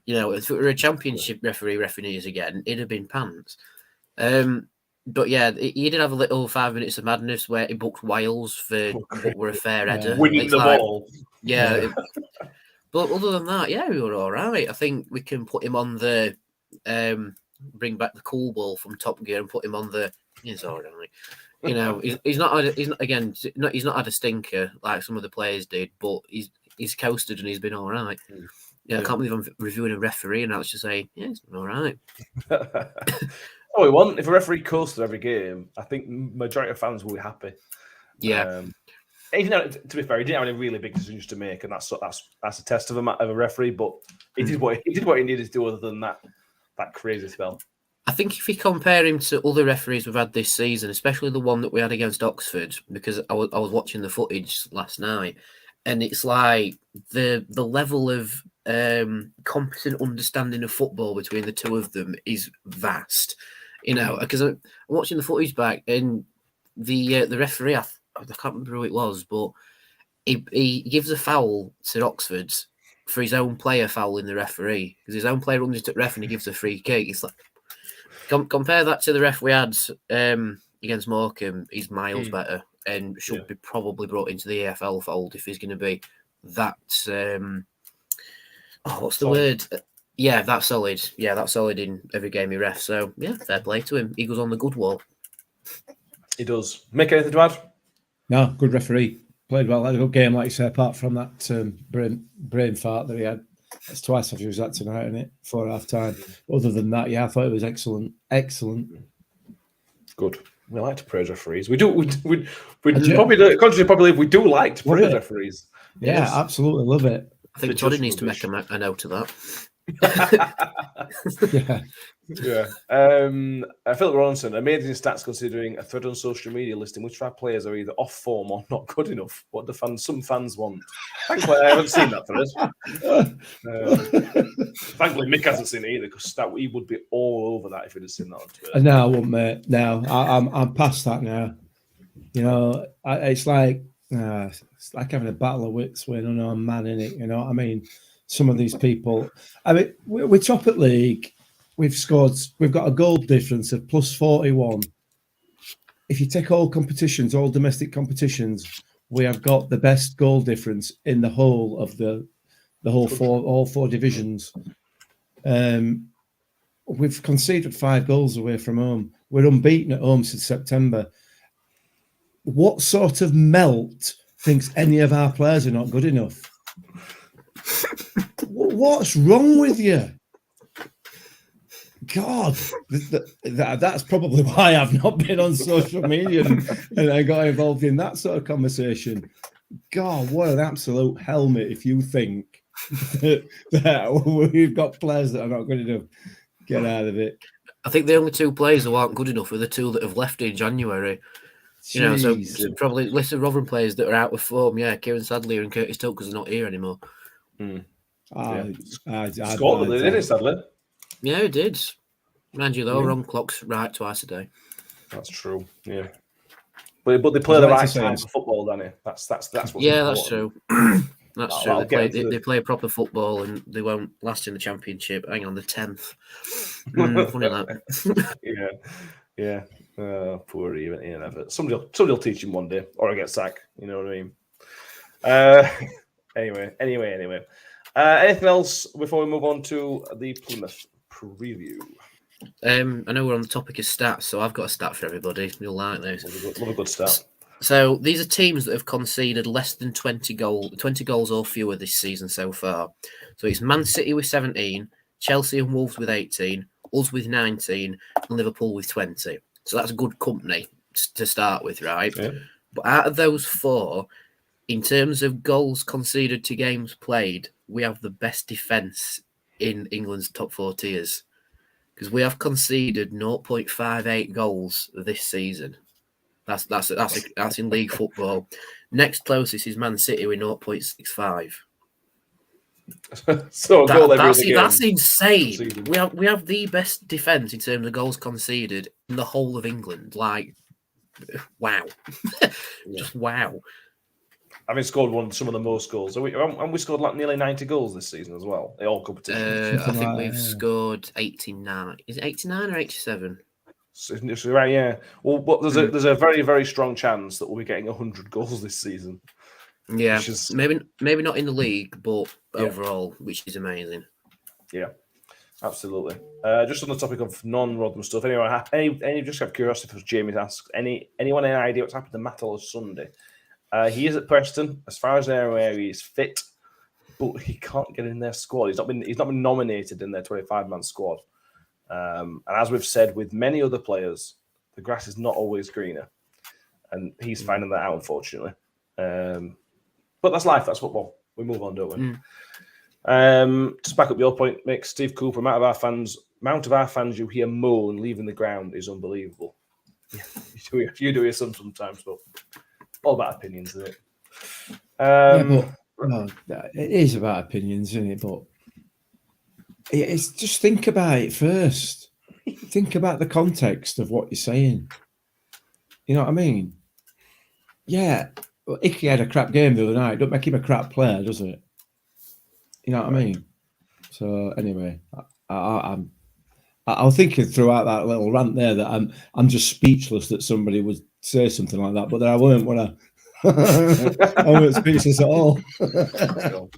[SPEAKER 3] You know, if it were a Championship referee refereeing us again, it'd have been pants. But yeah, he did have a little 5 minutes of madness where he booked Wales for what were a fair header.
[SPEAKER 2] Winning the ball.
[SPEAKER 3] Yeah. But other than that, yeah, we were all right. I think we can put him on the bring back the cool ball from Top Gear and put him on the. He's all right. You know, he's not had a stinker like some of the players did, but he's coasted and he's been all right. Yeah, I can't believe I'm reviewing a referee and I was just saying, yeah, it's been all right.
[SPEAKER 2] We want if a referee coasted every game, I think majority of fans will be happy.
[SPEAKER 3] Yeah.
[SPEAKER 2] Even though, to be fair, he didn't have any really big decisions to make, and that's a test of a referee. But he did what he needed to do. Other than that crazy spell.
[SPEAKER 3] I think if you compare him to other referees we've had this season, especially the one that we had against Oxford, because I was watching the footage last night, and it's like the level of competent understanding of football between the two of them is vast. You know, because I'm watching the footage back, and the referee, I can't remember who it was, but he gives a foul to Oxford for his own player fouling the referee, because his own player runs into the ref and he gives a free kick. It's like, compare that to the ref we had against Morecambe. He's miles better and should be probably brought into the AFL fold if he's going to be that. What's the word? Yeah, that's solid. Yeah, that's solid in every game he ref. So yeah, fair play to him. He goes on the good wall.
[SPEAKER 2] He does. Mick, anything to add?
[SPEAKER 4] No, good referee. Played well. Had a good game, like you say, apart from that brain fart that he had. That's twice I've used that tonight, isn't it? For half time. Other than that, yeah, I thought it was excellent. Excellent.
[SPEAKER 2] Good. We like to praise referees. We do. We probably do, contrary to popular belief, we do like to praise referees.
[SPEAKER 4] Yeah, yes. Absolutely love it.
[SPEAKER 3] I think Toddy needs to make a note of that.
[SPEAKER 2] Yeah. Philip Ronson, amazing stats considering a thread on social media listing which of our players are either off form or not good enough. What some fans want. Thankfully, I haven't seen that thread. Thankfully, Mick hasn't seen it either, because he would be all over that if he'd have seen that on Twitter.
[SPEAKER 4] No, I wouldn't, mate. No, I'm past that now. You know, it's like having a battle of wits with another man in it. You know what I mean? Some of these people. I mean, we're top at league. We've got a goal difference of plus 41. If you take all competitions, all domestic competitions, we have got the best goal difference in the whole of all four divisions. We've conceded 5 goals away from home. We're unbeaten at home since September. What sort of melt thinks any of our players are not good enough? What's wrong with you? God, that's probably why I've not been on social media and I got involved in that sort of conversation. God, what an absolute helmet if you think that we've got players that are not good enough. Get out of it.
[SPEAKER 3] I think the only 2 players who aren't good enough are the 2 that have left in January. You know, so probably list of Rotherham players that are out of form. Yeah, Kieran Sadler and Curtis Tokers are not here anymore.
[SPEAKER 2] Scotland, didn't it, Sadler?
[SPEAKER 3] Yeah, it did. Mind you, though, wrong clock's right twice a day.
[SPEAKER 2] That's true. Yeah, but they play the right time for football, don't they? That's what's
[SPEAKER 3] that's true. That's true. They play proper football and they won't last in the Championship. Hang on, the 10th. Funny that.
[SPEAKER 2] Yeah. Poor Ian Everett. Somebody will teach him one day, or I get sacked. You know what I mean? Anyway. Anything else before we move on to the Plymouth preview?
[SPEAKER 3] I know we're on the topic of stats, so I've got a stat for everybody. You'll like this.
[SPEAKER 2] Love a good stat.
[SPEAKER 3] So these are teams that have conceded less than 20 goals or fewer this season so far. So it's Man City with 17, Chelsea and Wolves with 18, us with 19, and Liverpool with 20. So that's good company to start with, right? Yeah. But out of those 4, in terms of goals conceded to games played, we have the best defence in England's top 4 tiers because we have conceded 0.58 goals this season. That's in league football. Next closest is Man City with 0.65.
[SPEAKER 2] So a goal every other game.
[SPEAKER 3] That's insane.
[SPEAKER 2] Conceded.
[SPEAKER 3] We have the best defence in terms of goals conceded in the whole of England. Like, wow, just wow.
[SPEAKER 2] Having scored some of the most goals, and we scored like nearly 90 goals this season as well in all competitions.
[SPEAKER 3] I think we've scored 89. Is it 89 or 87?
[SPEAKER 2] So, right, yeah. Well, but there's a very, very strong chance that we'll be getting 100 goals this season.
[SPEAKER 3] Yeah, maybe not in the league, but overall, which is amazing.
[SPEAKER 2] Yeah, absolutely. Just on the topic of non-Rodman stuff, any just out of curiosity, because Jamie asked, anyone any idea what's happened to Mattel Sunday? He is at Preston. As far as they're aware, he's fit, but he can't get in their squad. He's not been nominated in their 25-man squad. And as we've said with many other players, the grass is not always greener, and he's finding that out, unfortunately. But that's life. That's football. We move on, don't we? To back up your point, Mick, Steve Cooper, amount of our fans you hear moan leaving the ground is unbelievable. You do hear sometimes, but all about opinions, isn't it?
[SPEAKER 4] It is about opinions, isn't it? But it's just think about it first. Think about the context of what you're saying. You know what I mean? Yeah, Icky had a crap game the other night. Don't make him a crap player, does it? You know what I mean? So anyway, I'm thinking throughout that little rant there that I'm just speechless that somebody would say something like that, but then I weren't when I weren't speechless at all. No.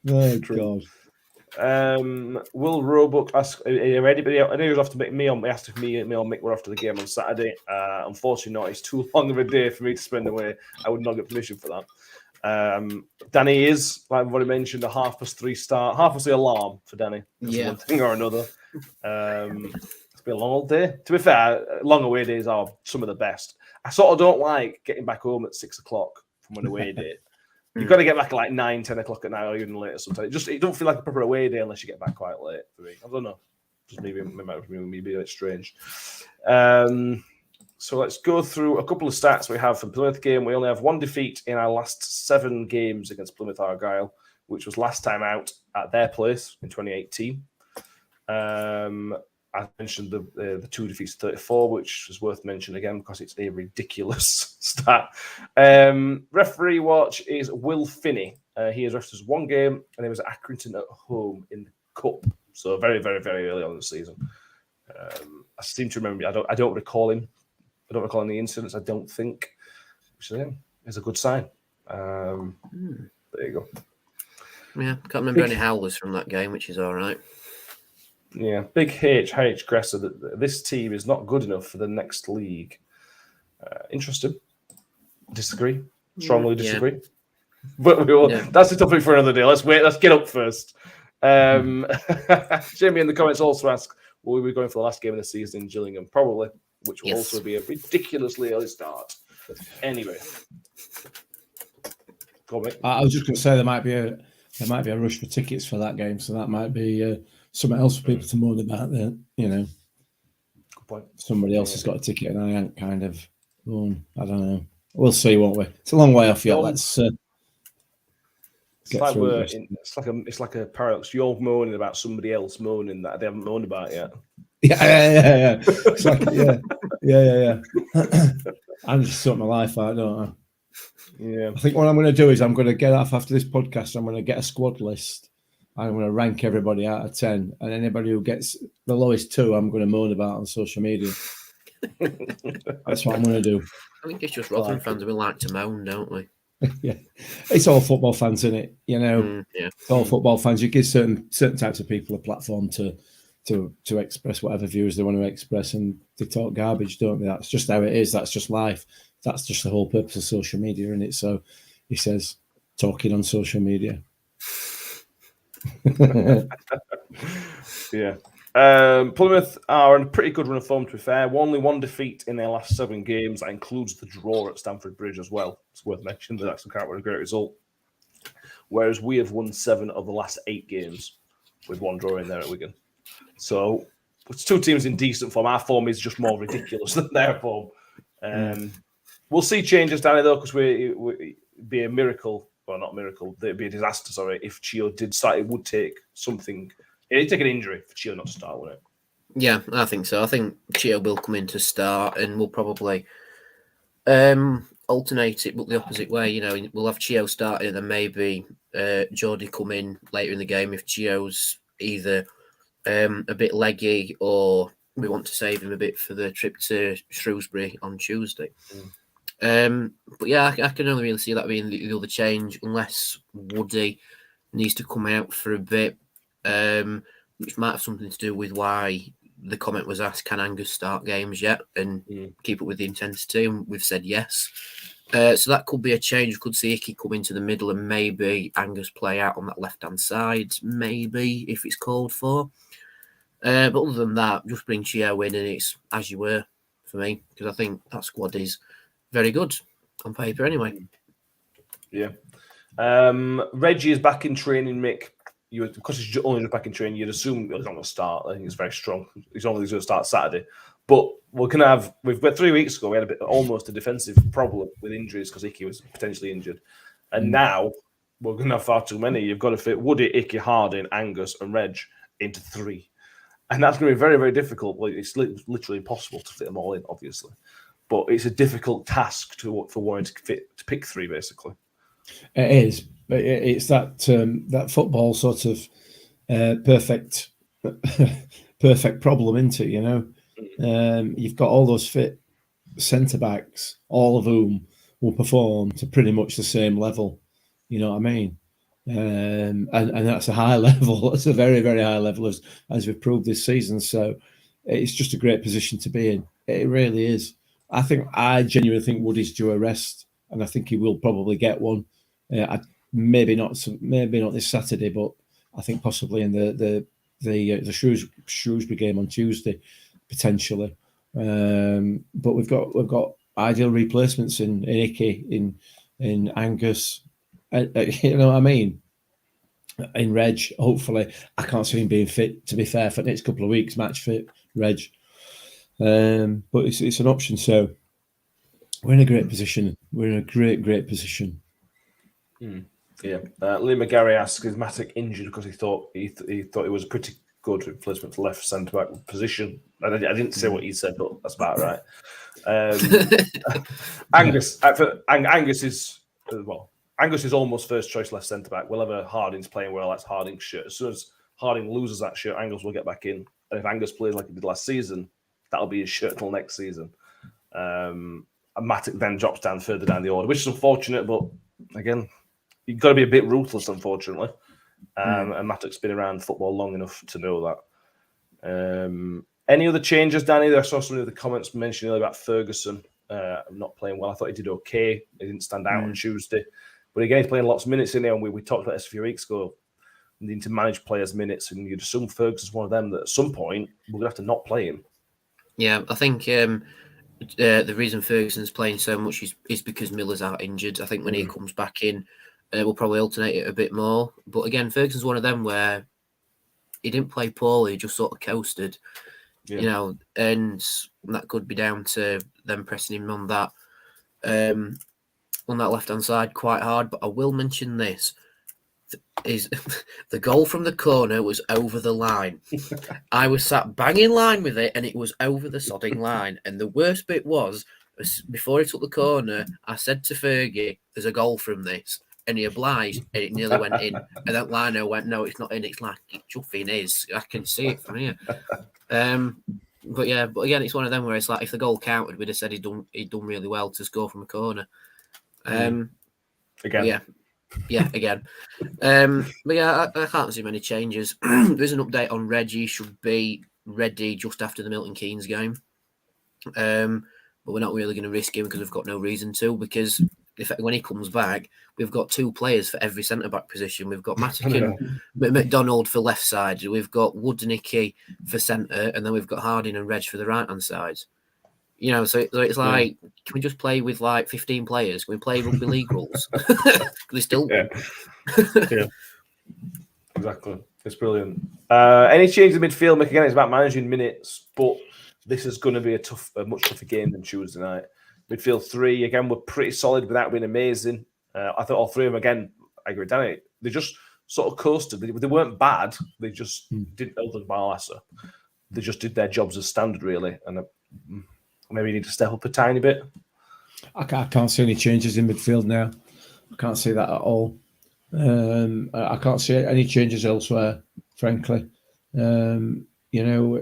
[SPEAKER 4] Oh God.
[SPEAKER 2] Will Roebuck ask anybody else? I know he was off to make me on. He asked if me or Mick were off to the game on Saturday. Unfortunately, not. It's too long of a day for me to spend away. I would not get permission for that. Danny is, like I've already mentioned, a 3:30 start. 3:30 alarm for Danny. One thing or another. It's been a long old day. To be fair, long away days are some of the best. I sort of don't like getting back home at 6 o'clock from an away day. You've got to get back at like 9, 10 o'clock at night or even later sometimes. It don't feel like a proper away day unless you get back quite late for me. I don't know. Just maybe a bit strange. So let's go through a couple of stats we have for the Plymouth game. We only have one defeat in our last 7 games against Plymouth Argyle, which was last time out at their place in 2018. I mentioned the 2 defeats to 34, which is worth mentioning again because it's a ridiculous stat. Referee watch is Will Finney. He has refed us 1 game, and it was at Accrington at home in the Cup. So very, very, very early on in the season. I seem to remember. I don't recall him. I don't recall any incidents. I don't think, which is a good sign. There you go.
[SPEAKER 3] Yeah, can't remember any howlers from that game, which is all right.
[SPEAKER 2] Yeah, Big H Gresser, that this team is not good enough for the next league. Interesting. Disagree. Strongly disagree. Yeah. But we will. Yeah. That's the topic for another day. Let's wait. Let's get up first. Jamie in the comments also asks, will we be going for the last game of the season in Gillingham? Probably, which will also be a ridiculously early start. Anyway. Go on, mate.
[SPEAKER 4] I was just going to say there might be a rush for tickets for that game, so that might be something else for people to moan about. There, you know,
[SPEAKER 2] good point.
[SPEAKER 4] Somebody else has got a ticket, and I ain't kind of going. I don't know. We'll see, won't we? It's a long way off yet. Let's.
[SPEAKER 2] It's like a paradox. You're moaning about somebody else moaning that they haven't moaned about yet.
[SPEAKER 4] Yeah. It's like, yeah. I'm just sorting my life out, don't I?
[SPEAKER 2] Yeah.
[SPEAKER 4] I think what I'm going to do is I'm going to get off after this podcast. I'm going to get a squad list. I'm going to rank everybody out of 10, and anybody who gets the lowest 2, I'm going to moan about on social media. That's what I'm going to do.
[SPEAKER 3] I think it's just Rotherham fans we like to moan, don't we?
[SPEAKER 4] Yeah, it's all football fans, isn't it? You know, It's all football fans. You give certain types of people a platform to express whatever views they want to express, and they talk garbage, don't they? That's just how it is. That's just life. That's just the whole purpose of social media, isn't it? So he says, talking on social media.
[SPEAKER 2] Yeah. Plymouth are on a pretty good run of form, to be fair. Only one defeat in their last 7 games. That includes the draw at Stamford Bridge as well. It's worth mentioning. That's kind of a great result. Whereas we have won 7 of the last 8 games with 1 draw in there at Wigan. So it's 2 teams in decent form. Our form is just more ridiculous than their form. We'll see changes, Danny, though, because it'd be a miracle. Well, not a miracle. It'd be a disaster, sorry, if Chio did start. It would take something. It'd take an injury for Chio not to start, wouldn't it?
[SPEAKER 3] Yeah, I think so. I think Chio will come in to start, and we'll probably alternate it, but the opposite way. You know, we'll have Chio starting, and then maybe Geordie come in later in the game if Chio's either a bit leggy or we want to save him a bit for the trip to Shrewsbury on Tuesday. But yeah, I can only really see that being the other change, unless Woody needs to come out for a bit, which might have something to do with why the comment was asked, can Angus start games yet and keep up with the intensity? And we've said yes. So that could be a change. We could see Icky come into the middle and maybe Angus play out on that left-hand side, maybe, if it's called for. But other than that, just bring Chio in and it's as you were for me, because I think that squad is very good on paper anyway.
[SPEAKER 2] Yeah. Reggie is back in training, Mick. Because he's only just back in training, you'd assume he's not going to start. I think he's very strong. He's only going to start Saturday. But we've got 3 weeks ago, we had almost a defensive problem with injuries because Icky was potentially injured. And now we're going to have far too many. You've got to fit Woody, Icky, Harding, Angus, and Reg into 3. And that's going to be very, very difficult. Well, it's literally impossible to fit them all in, obviously. But it's a difficult task for Warren to pick 3, basically.
[SPEAKER 4] It is. It's that football sort of perfect problem, isn't it? You know, you've got all those fit centre backs, all of whom will perform to pretty much the same level. You know what I mean? And that's a high level. That's a very, very high level as we've proved this season. So it's just a great position to be in. It really is. I genuinely think Woody's due a rest, and I think he will probably get one. Maybe not this Saturday, but I think possibly in the Shrewsbury game on Tuesday, potentially. But we've got ideal replacements in Icky, in Angus. You know what I mean? In Reg, hopefully. I can't see him being fit, to be fair, for the next couple of weeks, match fit, Reg. But it's an option. So we're in a great position. We're in a great position.
[SPEAKER 2] Yeah. Lee McGarry asks, is Matic injured because he thought it was a pretty good replacement for left centre back position? I didn't say what he said, but that's about right. Angus is almost first choice left centre back. Whenever Harding's playing well, that's Harding's shirt. As soon as Harding loses that shirt, Angus will get back in. And if Angus plays like he did last season, that'll be his shirt till next season. And Matic then drops down further down the order, which is unfortunate, but again, you've got to be a bit ruthless, unfortunately. And Matic's been around football long enough to know that. Any other changes, Danny? I saw some of the comments mentioned earlier about Ferguson not playing well. I thought he did okay. He didn't stand out on Tuesday. But again, he's playing lots of minutes in there, and we talked about this a few weeks ago. Needing to manage players' minutes, and you'd assume Ferguson's one of them that at some point we're going to have to not play him.
[SPEAKER 3] Yeah, I think the reason Ferguson's playing so much is because Miller's out injured. I think when he comes back in, we'll probably alternate it a bit more. But again, Ferguson's one of them where he didn't play poorly, he just sort of coasted, you know, and that could be down to them pressing him on that left-hand side quite hard. But I will mention this. Is the goal from the corner was over the line. I was sat bang in line with it and it was over the sodding line. And the worst bit was, before he took the corner, I said to Fergie, there's a goal from this. And he obliged and it nearly went in. And that liner went, no, it's not in. It's like, it chuffing is. I can see it from here. But again, it's one of them where it's like, if the goal counted, we'd have said he'd done really well to score from a corner.
[SPEAKER 2] Again.
[SPEAKER 3] Yeah, again. But yeah, I can't see many changes. There's an update on Reggie. Should be ready just after the Milton Keynes game. But we're not really going to risk him because we've got no reason to, because when he comes back, we've got 2 players for every centre back position. We've got Matican, McDonald for left side. We've got Woodnicki for centre, and then we've got Harding and Reg for the right hand side. You know, so it's like, can we just play with like 15 players? Can we play rugby league rules? Can we still win?
[SPEAKER 2] Yeah. Exactly. It's brilliant. Any change in midfield? Again, it's about managing minutes, but this is going to be a much tougher game than Tuesday night. Midfield 3, again, were pretty solid without being amazing. I thought all 3 of them, again, I agree with Danny, they just sort of coasted. They weren't bad. They just didn't know the bar lesser. They just did their jobs as standard, really. And maybe you need to step up a tiny bit.
[SPEAKER 4] I can't see any changes in midfield now. I can't see that at all. I can't see any changes elsewhere, frankly. You know,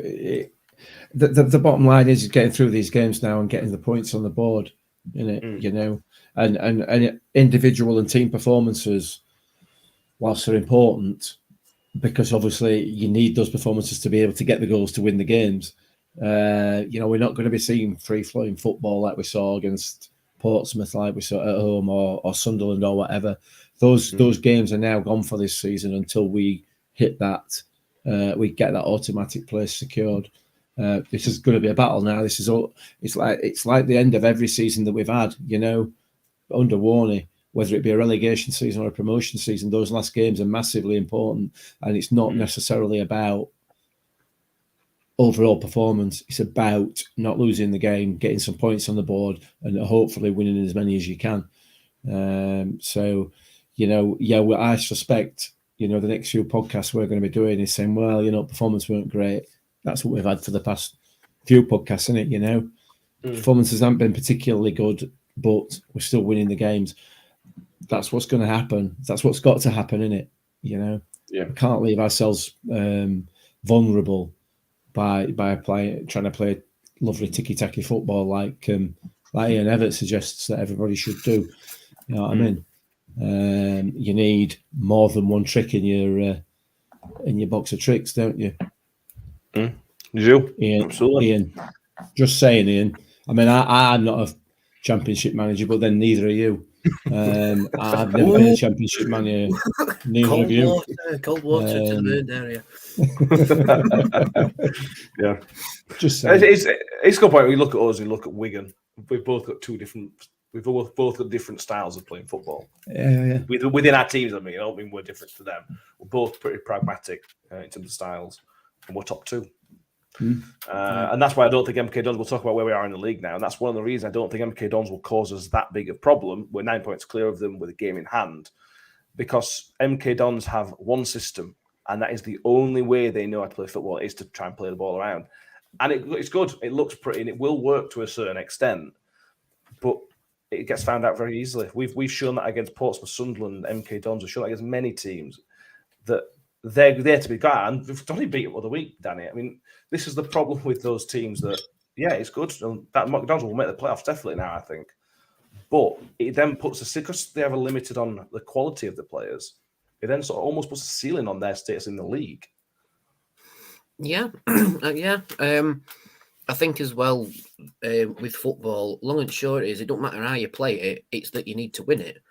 [SPEAKER 4] the bottom line is getting through these games now and getting the points on the board, you know, and individual and team performances, whilst they're important, because obviously you need those performances to be able to get the goals to win the games. You know, we're not going to be seeing free-flowing football like we saw against Portsmouth, like we saw at home, or Sunderland or whatever. Those games are now gone for this season until we hit that. We get that automatic place secured. This is going to be a battle now. This is all. It's like the end of every season that we've had. You know, under Warney, whether it be a relegation season or a promotion season, those last games are massively important, and it's not necessarily about overall performance. It's about not losing the game, getting some points on the board, and hopefully winning as many as you can. So, you know, I suspect, you know, the next few podcasts we're going to be doing is saying, well, you know, performance weren't great. That's what we've had for the past few podcasts, isn't it? You know, performances haven't been particularly good, but we're still winning the games. That's what's going to happen. That's what's got to happen, isn't it? You know, we can't leave ourselves vulnerable by trying to play lovely ticky-tacky football like Ian Everett suggests that everybody should do. You know what I mean? You need more than one trick in your box of tricks, don't you?
[SPEAKER 2] You do,
[SPEAKER 4] Ian,
[SPEAKER 2] absolutely.
[SPEAKER 4] Ian, just saying, Ian. I mean, I'm not a championship manager, but then neither are you. I've never been a championship manager. Neither of you.
[SPEAKER 3] Cold water to the burned area.
[SPEAKER 2] Yeah,
[SPEAKER 4] just saying.
[SPEAKER 2] It's a good point. We look at us and look at Wigan. We've both got We've both got different styles of playing football.
[SPEAKER 4] Yeah.
[SPEAKER 2] Within our teams, I don't mean we're different to them. We're both pretty pragmatic in terms of styles, and we're top 2. And that's why I don't think MK Dons will talk about where we are in the league now. And that's one of the reasons I don't think MK Dons will cause us that big a problem. We're 9 points clear of them with a game in hand, because MK Dons have one system, and that is the only way they know how to play football is to try and play the ball around. And it's good. It looks pretty, and it will work to a certain extent, but it gets found out very easily. We've shown that against Portsmouth, Sunderland, MK Dons. We've shown that against many teams that they're there to be got. And we've only beat them the other week, Danny. I mean, this is the problem with those teams that, it's good. And that McDonald's will make the playoffs definitely now, I think. But it then puts because they have a limited on the quality of the players, it then sort of almost puts a ceiling on their status in the league.
[SPEAKER 3] Yeah. I think as well with football, long and short is it don't matter how you play it; it's that you need to win it.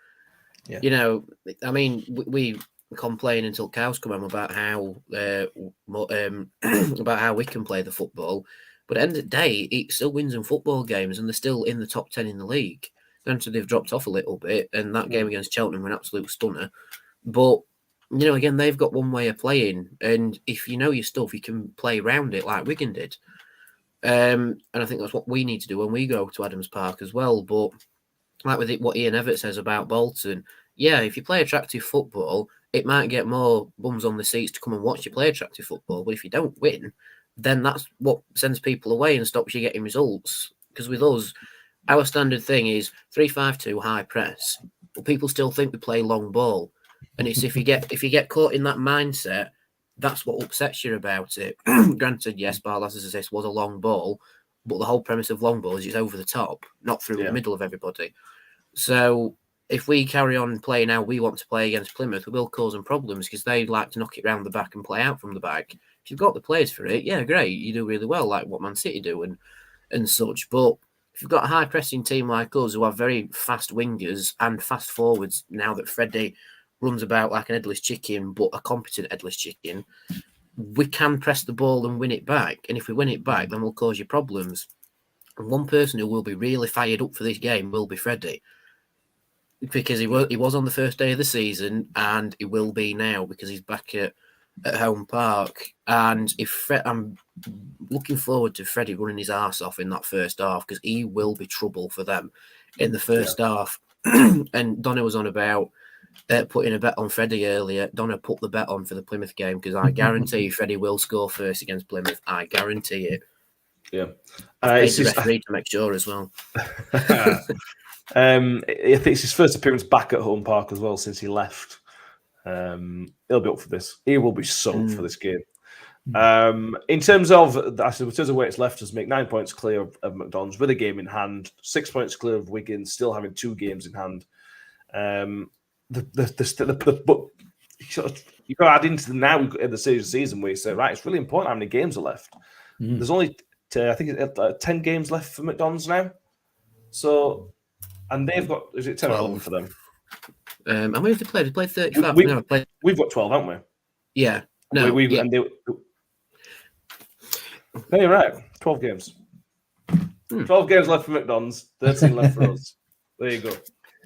[SPEAKER 3] Yeah. You know, I mean, we complain until cows come home about how we can play the football, but at the end of the day, it still wins in football games, and they're still in the top 10 in the league. Granted, they've dropped off a little bit, and that game against Cheltenham were an absolute stunner. But you know, again, they've got one way of playing, and if you know your stuff, you can play around it like Wigan did. And I think that's what we need to do when we go to Adams Park as well. But like with what Ian Everett says about Bolton, if you play attractive football, it might get more bums on the seats to come and watch you play attractive football. But if you don't win, then that's what sends people away and stops you getting results. Because with us, our standard thing is 3-5-2 high press, but people still think we play long ball. And it's if you get caught in that mindset, that's what upsets you about it. Granted, yes, Barlas's assist was a long ball, but the whole premise of long ball is it's over the top, not through the middle of everybody. So if we carry on playing how we want to play against Plymouth, we will cause them problems because they like to knock it round the back and play out from the back. If you've got the players for it, great, you do really well, like what Man City do and such. But if you've got a high pressing team like us who have very fast wingers and fast forwards, now that Freddie runs about like an headless chicken, but a competent headless chicken, we can press the ball and win it back. And if we win it back, then we'll cause you problems. And one person who will be really fired up for this game will be Freddie, because he was on the first day of the season, and he will be now because he's back at home park. And I'm looking forward to Freddie running his arse off in that first half, because he will be trouble for them in the first half. And Donna was on about putting a bet on Freddie earlier. Donna put the bet on for the Plymouth game, because I guarantee Freddie will score first against Plymouth. I guarantee it.
[SPEAKER 2] Yeah.
[SPEAKER 3] I've paid the referee to make sure as well.
[SPEAKER 2] I think it's his first appearance back at home park as well since he left. He'll be up for this. He will be soaked for this game. In terms of where it's left us, make 9 points clear of McDonald's with a game in hand, 6 points clear of Wigan, still having 2 games in hand. But you got to add into the now in the season where you say, right, it's really important how many games are left. There's only I think it's 10 games left for McDonald's now. So, and they've got, is it 10 or 11 for them?
[SPEAKER 3] How many have they played? They played 35.
[SPEAKER 2] We've got 12, haven't we?
[SPEAKER 3] Yeah. No. Yeah.
[SPEAKER 2] No, you're right. 12 games. 12 games left for McDonald's, 13 left for us. There you go.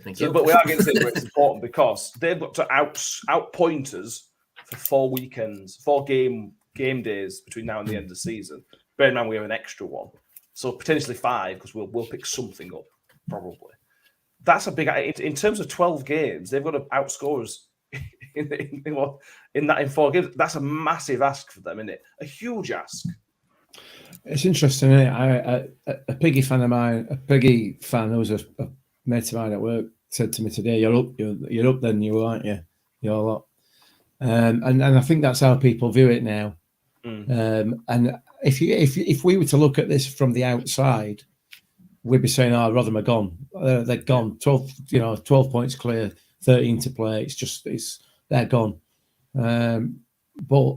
[SPEAKER 3] Thank you.
[SPEAKER 2] But we are getting to it where it's important because they've got to outpoint us for 4 weekends, 4 game days between now and the end of the season. Bear in mind we have an extra one, so potentially 5 because we'll pick something up probably. That's a big in terms of 12 games. They've got to outscore us in 4 games. That's a massive ask for them, isn't it? A huge ask.
[SPEAKER 4] It's interesting, isn't it? A Piggy fan of mine, a Piggy fan who was a mate of mine at work, said to me today, "You're up, then, you aren't you? You're a lot." And I think that's how people view it now. And if we were to look at this from the outside, we'd be saying, "Oh, Rotherham are gone. They're gone. 12 points clear, 13 to play. They're gone." But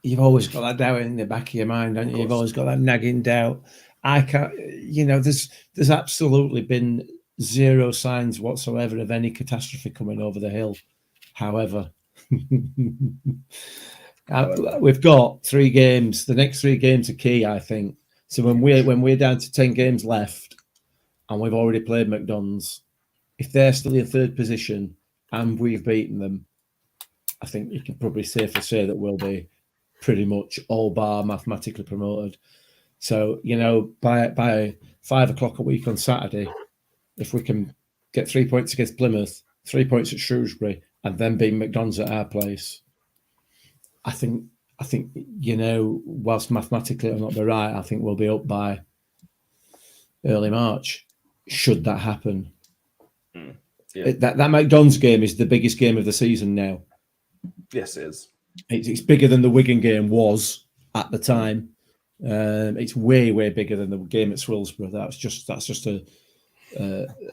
[SPEAKER 4] you've always got that doubt in the back of your mind, haven't you? You've always got that nagging doubt. I can't. There's absolutely been zero signs whatsoever of any catastrophe coming over the hill. However, we've got 3 games. The next 3 games are key, I think. So when we're down to 10 games left, and we've already played McDonald's, if they're still in 3rd position and we've beaten them, I think you can probably safely say that we'll be pretty much all bar mathematically promoted. So by 5 o'clock a week on Saturday, if we can get 3 points against Plymouth, 3 points at Shrewsbury, and then beat McDonald's at our place, I think whilst mathematically it'll not be right, I think we'll be up by early March. Should that happen?
[SPEAKER 2] Yeah.
[SPEAKER 4] That McDonald's game is the biggest game of the season now.
[SPEAKER 2] Yes, it is.
[SPEAKER 4] It's bigger than the Wigan game was at the time. It's way bigger than the game at Swilsborough. That's just an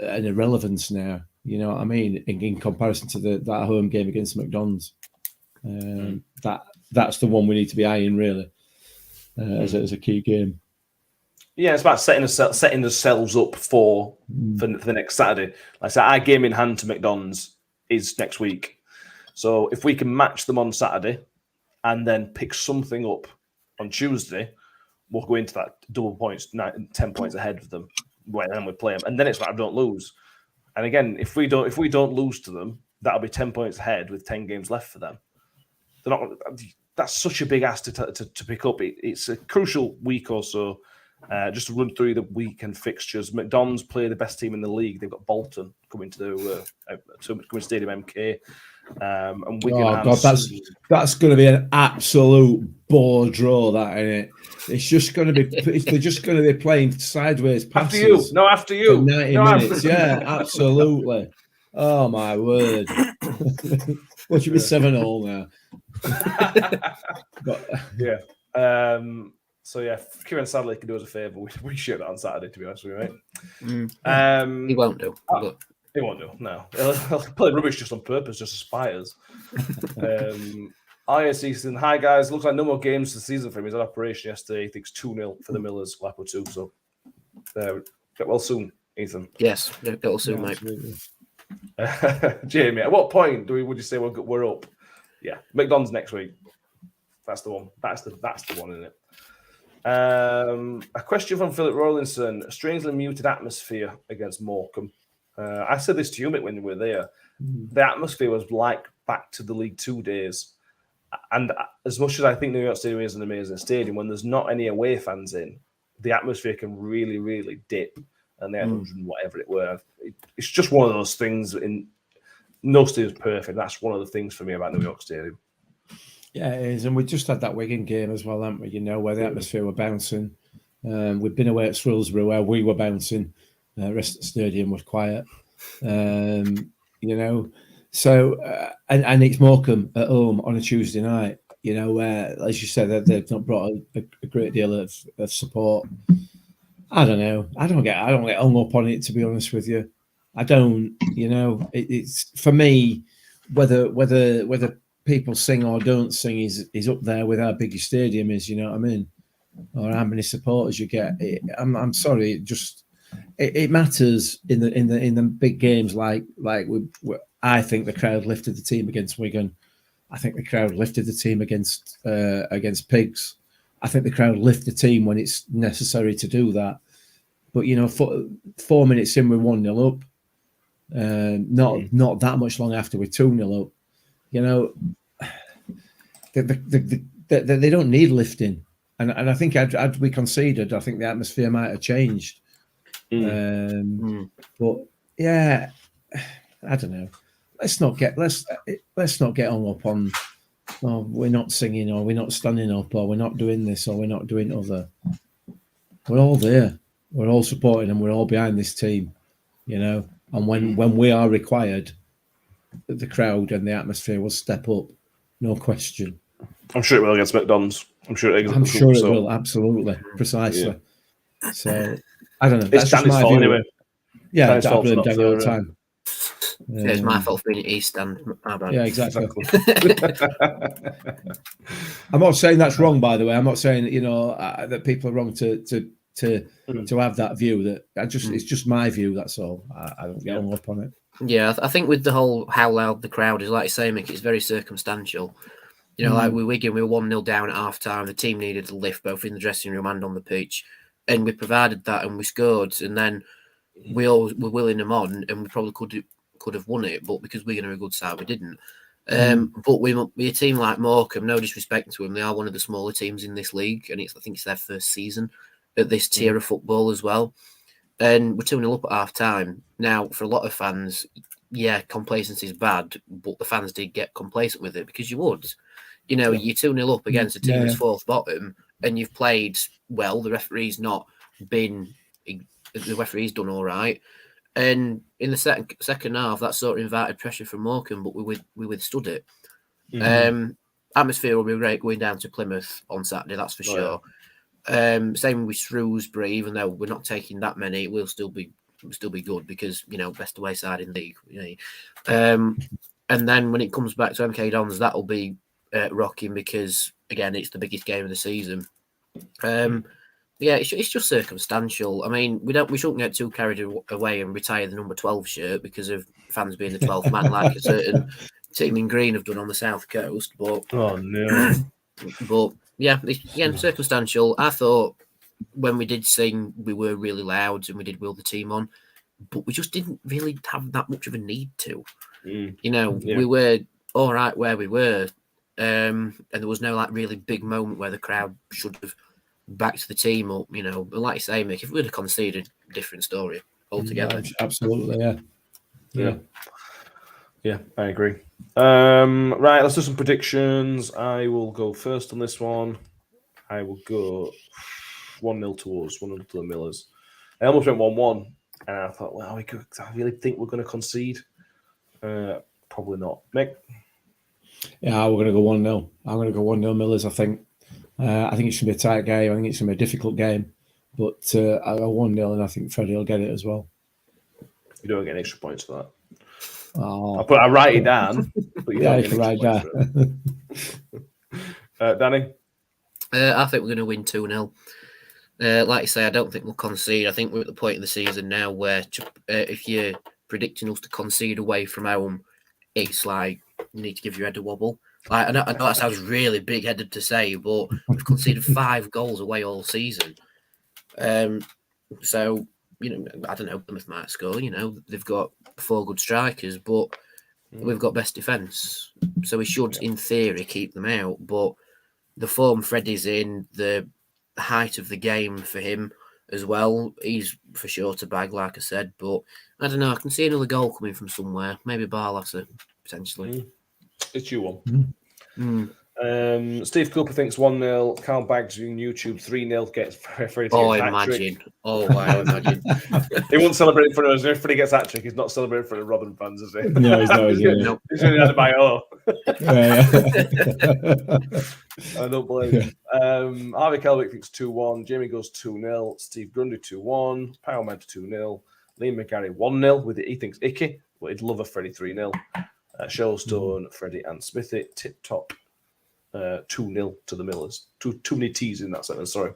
[SPEAKER 4] irrelevance now. You know what I mean? In comparison to that home game against McDonald's, that's the one we need to be eyeing really as a key game.
[SPEAKER 2] Yeah, it's about setting ourselves up for the next Saturday. Like I said, our game in hand to McDonald's is next week. So if we can match them on Saturday and then pick something up on Tuesday, we'll go into that double points, 10 points ahead of them when we play them. And then it's like, don't lose. And again, if we don't lose to them, that'll be 10 points ahead with 10 games left for them. That's such a big ask to pick up. It's a crucial week or so. Just to run through the weekend fixtures, McDonald's play the best team in the league. They've got Bolton coming to Stadium MK. And Wigan
[SPEAKER 4] that's going to be an absolute bore draw, that, isn't it? It's just going to be. They're just going to be playing sideways passes.
[SPEAKER 2] After you.
[SPEAKER 4] For 90 minutes. Yeah, absolutely. Oh my word! What should be 7-7 now?
[SPEAKER 2] Yeah. So yeah, Kieran Sadler can do us a favour. We shoot that on Saturday, to be honest with you, mate.
[SPEAKER 3] He won't do. But...
[SPEAKER 2] He won't do. No, he'll play rubbish just on purpose, just to spite us. ISC, hi guys. Looks like no more games this season for him. He's on operation yesterday. He thinks 2-0 for the Millers, Glasgow 2. So Get well soon, Ethan.
[SPEAKER 3] Yes, get well soon, mate.
[SPEAKER 4] Absolutely.
[SPEAKER 2] Jamie, at what point would you say we're up? Yeah, McDonald's next week. That's the one. That's the one, isn't it? A question from Philip Rowlinson. A strangely muted atmosphere against Morecambe. I said this to you, Mick, when you were there. The atmosphere was like back to the League Two days. And as much as I think New York Stadium is an amazing stadium, when there's not any away fans in, the atmosphere can really, really dip. And they had 100 and whatever it were. It's just one of those things. No stadium's perfect. That's one of the things for me about New York Stadium.
[SPEAKER 4] Yeah, it is. And we just had that Wigan game as well, haven't we? You know, where the atmosphere were bouncing. We've been away at Shrewsbury where we were bouncing. The rest of the stadium was quiet. You know, so, and it's Morecambe at home on a Tuesday night, you know, where, as you said, they've not brought a great deal of support. I don't know. I don't get hung up on it, to be honest with you. I don't, you know, it's for me, whether people sing or don't sing is up there with how big your stadium is, you know what I mean? Or how many supporters you get. I'm sorry, it matters in the big games like I think the crowd lifted the team against Wigan. I think the crowd lifted the team against Pigs. I think the crowd lift the team when it's necessary to do that. But, you know, 4 minutes in, we're 1-0 up. Not that much long after we're 2-0 up. You know, they don't need lifting. And I think had we conceded, I think the atmosphere might have changed. But, yeah, I don't know. Let's not get hung up on, oh, we're not singing, or we're not standing up, or we're not doing this, or we're not doing other. We're all there. We're all supporting them. We're all behind this team, you know. And when we are required, the crowd and the atmosphere will step up, no question.
[SPEAKER 2] I'm sure it will against McDonald's. I'm sure it
[SPEAKER 4] will. Absolutely, precisely. Yeah. So I don't know.
[SPEAKER 2] It's Danny's fault anyway.
[SPEAKER 4] Yeah, I blame Danny all the time.
[SPEAKER 3] It's my fault for being at East Stand.
[SPEAKER 4] Yeah, exactly. I'm not saying that's wrong, by the way. I'm not saying, you know, that people are wrong to have that view. That it's just my view. That's all. I don't get hung up on it.
[SPEAKER 3] Yeah, I think with the whole how loud the crowd is, like you say, Mick, it's very circumstantial. You know, like with Wigan, we were 1-0 down at half time. The team needed a lift both in the dressing room and on the pitch, and we provided that, and we scored. And then we all were willing them on, and we probably could have won it, but because Wigan are a good side, we didn't. But we a team like Morecambe, no disrespect to them, they are one of the smaller teams in this league, and I think it's their first season at this tier of football as well. And we're 2-0 up at half time. Now, for a lot of fans, yeah, complacency is bad, but the fans did get complacent with it because you would. You know, you're 2-0 up against a team that's fourth bottom, and you've played well. The referee's done all right. And in the second half, that sort of invited pressure from Morecambe, but we withstood it. Atmosphere will be great going down to Plymouth on Saturday, that's for sure. Same with Shrewsbury, even though we're not taking that many, it will still be good because, you know, best away side in the league. You know. And then when it comes back to MK Dons, that'll be rocking because, again, it's the biggest game of the season. Yeah, it's just circumstantial. I mean, we shouldn't get too carried away and retire the number 12 shirt because of fans being the 12th man, like a certain team in green have done on the south coast. But
[SPEAKER 2] oh no!
[SPEAKER 3] But yeah, again, circumstantial. I thought when we did sing, we were really loud and we did will the team on, but we just didn't really have that much of a need to. You know, we were all right where we were, and there was no like really big moment where the crowd should have back to the team, or you know, like you say, Mick, if we would have conceded, different story altogether.
[SPEAKER 4] Absolutely,
[SPEAKER 2] yeah, I agree. Right, let's do some predictions. I will go first on this one. I will go 1-0 to us, 1-0 to the Millers. I almost went 1-1, and I thought, well, I really think we're going to concede. Probably not. Mick?
[SPEAKER 4] Yeah, we're going to go 1-0. I'm going to go 1-0 Millers, I think. I think it should be a tight game. I think it's going to be a difficult game. But I'll go 1-0, and I think Freddie will get it as well.
[SPEAKER 2] You don't get extra points for that.
[SPEAKER 4] Oh.
[SPEAKER 2] I write it down. But you
[SPEAKER 4] yeah, you can write down.
[SPEAKER 2] Danny?
[SPEAKER 3] I think we're going to win 2-0. Like you say, I don't think we'll concede. I think we're at the point of the season now where if you're predicting us to concede away from home, it's like you need to give your head a wobble. Like, I know that sounds really big-headed to say, but we've conceded 5 goals away all season. So, I don't know, Plymouth might score. They've got 4 good strikers, but we've got best defence. So we should, in theory, keep them out. But the form Freddie's in, the height of the game for him as well, he's for sure to bag, like I said. But I don't know, I can see another goal coming from somewhere. Maybe Barlasser, potentially.
[SPEAKER 2] It's you one. Steve Cooper thinks 1-0. Carl Baggs on YouTube 3-0 gets Freddie.
[SPEAKER 3] Oh, imagine. Oh, wow, imagine.
[SPEAKER 2] He won't celebrate in front of us. If Freddie gets hat trick, he's not celebrating in front of Robin fans, is he?
[SPEAKER 4] No, he's not.
[SPEAKER 3] No.
[SPEAKER 2] He's only had it by I don't blame him. Harvey Kelvick thinks 2-1. Jamie goes 2-0. Steve Grundy 2-1. Powerman 2-0. Liam McGarry 1-0. He thinks Icky, but he'd love a Freddie 3-0. Shellstone, Freddie, and Smithy tip top. 2-0 to the Millers. Too many T's in that sentence. Sorry,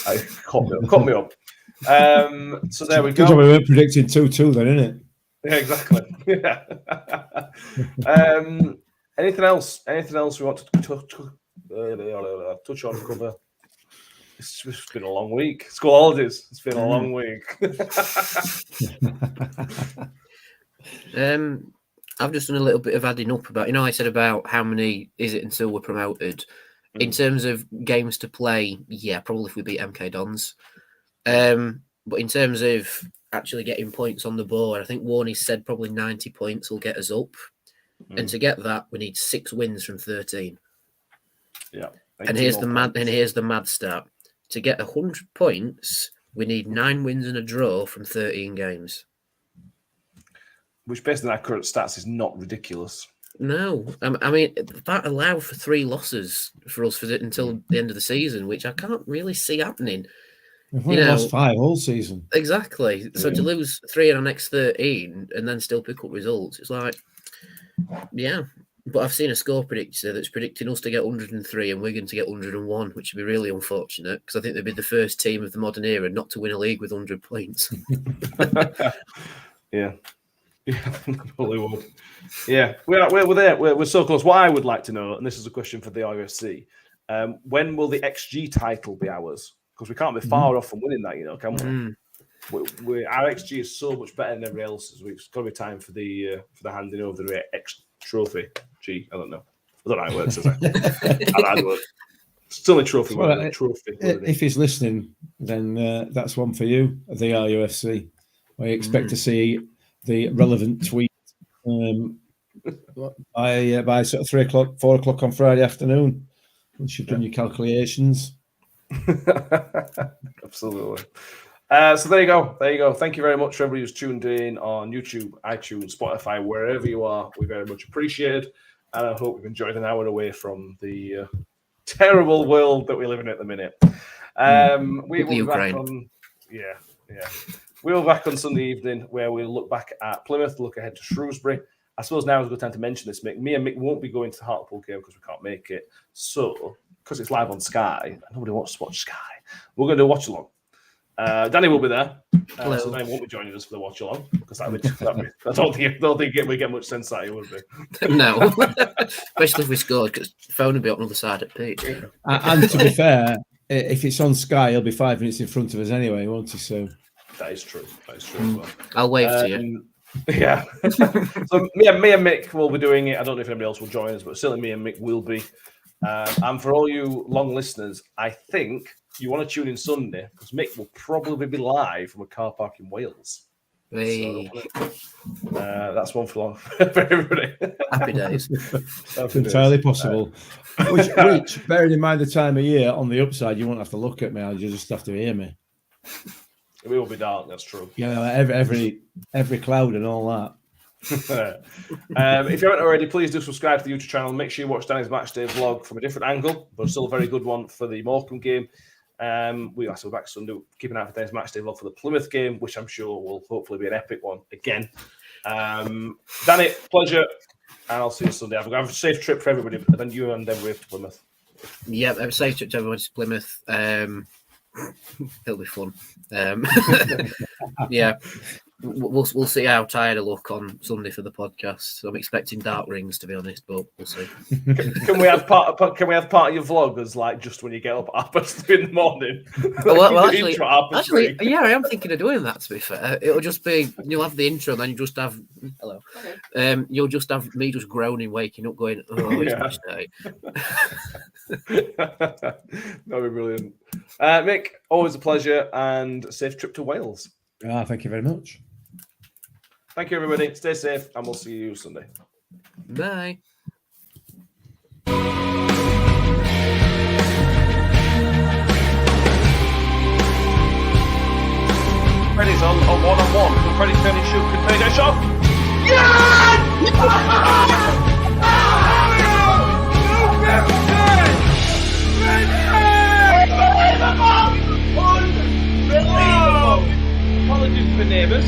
[SPEAKER 2] I caught me up. So there we go.
[SPEAKER 4] Good job we weren't predicting 2-2 then, isn't it?
[SPEAKER 2] Yeah, exactly. Yeah. Anything else? Anything else we want to touch on? Cover. It's been a long week. School holidays. It's been a long week.
[SPEAKER 3] I've just done a little bit of adding up about, I said about how many is it until we're promoted. In terms of games to play, yeah, probably if we beat MK Dons. But in terms of actually getting points on the board, I think Warney said probably 90 points will get us up. And to get that, we need 6 wins from 13.
[SPEAKER 2] Yeah.
[SPEAKER 3] And here's the mad stat. To get 100 points, we need 9 wins and a draw from 13 games.
[SPEAKER 2] Which, based on our current stats, is not ridiculous.
[SPEAKER 3] No, I mean that allowed for 3 losses for us until the end of the season, which I can't really see happening.
[SPEAKER 4] We've only lost 5 all season.
[SPEAKER 3] Exactly. So to lose 3 in our next 13 and then still pick up results, it's like, yeah. But I've seen a score predictor that's predicting us to get 103 and Wigan to get 101, which would be really unfortunate because I think they'd be the first team of the modern era not to win a league with 100 points.
[SPEAKER 2] Yeah. Yeah, probably would. Yeah, we're there. We're so close. What I would like to know, and this is a question for the RFC, when will the XG title be ours? Because we can't be far off from winning that, can we? Our XG is so much better than everybody else's. It's got to be time for the handing over the X trophy. I don't know how it works. Still a trophy. Trophy.
[SPEAKER 4] If he's listening, then that's one for you. The RUFC. I expect to see the relevant tweet by sort of 3 o'clock, 4 o'clock on Friday afternoon. Once you've done your calculations.
[SPEAKER 2] Absolutely. So there you go. Thank you very much for everybody who's tuned in on YouTube, iTunes, Spotify, wherever you are. We very much appreciate it. And I hope you've enjoyed an hour away from the terrible world that we live in at the minute. We will be back on. Yeah. We'll be back on Sunday evening where we'll look back at Plymouth, look ahead to Shrewsbury. I suppose now is a good time to mention this, Mick. Me and Mick won't be going to the Hartlepool game because we can't make it. So, because it's live on Sky, nobody wants to watch Sky. We're going to do a watch along. Danny will be there. So Danny won't be joining us for the watch along because I don't think we get much sense out of it, would we?
[SPEAKER 3] No, especially if we scored because the phone will be on the other side at Pete.
[SPEAKER 4] And to be fair, if it's on Sky, he'll be 5 minutes in front of us anyway, won't he? So.
[SPEAKER 2] That is true. As well.
[SPEAKER 3] I'll wave to you.
[SPEAKER 2] Yeah. So me and Mick will be doing it. I don't know if anybody else will join us, but certainly me and Mick will be. And for all you long listeners, I think you want to tune in Sunday because Mick will probably be live from a car park in Wales.
[SPEAKER 3] Hey.
[SPEAKER 2] So, that's one for everybody.
[SPEAKER 3] Happy days.
[SPEAKER 4] It's entirely possible. Which, bearing in mind the time of year, on the upside, you won't have to look at me. You just have to hear me.
[SPEAKER 2] It will be dark. That's true.
[SPEAKER 4] Yeah, every cloud and all that.
[SPEAKER 2] If you haven't already, please do subscribe to the YouTube channel. Make sure you watch Danny's Matchday vlog from a different angle, but still a very good one for the Morecambe game. We are still back Sunday. Keep an eye for Danny's Matchday vlog for the Plymouth game, which I'm sure will hopefully be an epic one again. Danny, pleasure, and I'll see you Sunday. Have a safe trip for everybody, and then you and everybody to Plymouth.
[SPEAKER 3] Yeah, have a safe trip to everybody to Plymouth. It'll be fun. Yeah, we'll see how tired I look on Sunday for the podcast. I'm expecting dark rings, to be honest, but we'll see.
[SPEAKER 2] Can we have part of your vlog as like just when you get up at 2:30 in the morning?
[SPEAKER 3] Well, actually, yeah, I am thinking of doing that. To be fair, it'll just be you'll have the intro, and then you just have hello. You'll just have me just groaning, waking up, going, "Oh, it's match day."
[SPEAKER 2] That'd be brilliant. Mick, always a pleasure, and safe trip to Wales.
[SPEAKER 4] Thank you very much.
[SPEAKER 2] Thank you, everybody. Stay safe, and we'll see you Sunday.
[SPEAKER 3] Bye.
[SPEAKER 2] Freddie's on one-on-one. Can Freddie turn his shoot? Can Freddie shot?
[SPEAKER 5] Unbelievable! Apologies to the neighbours.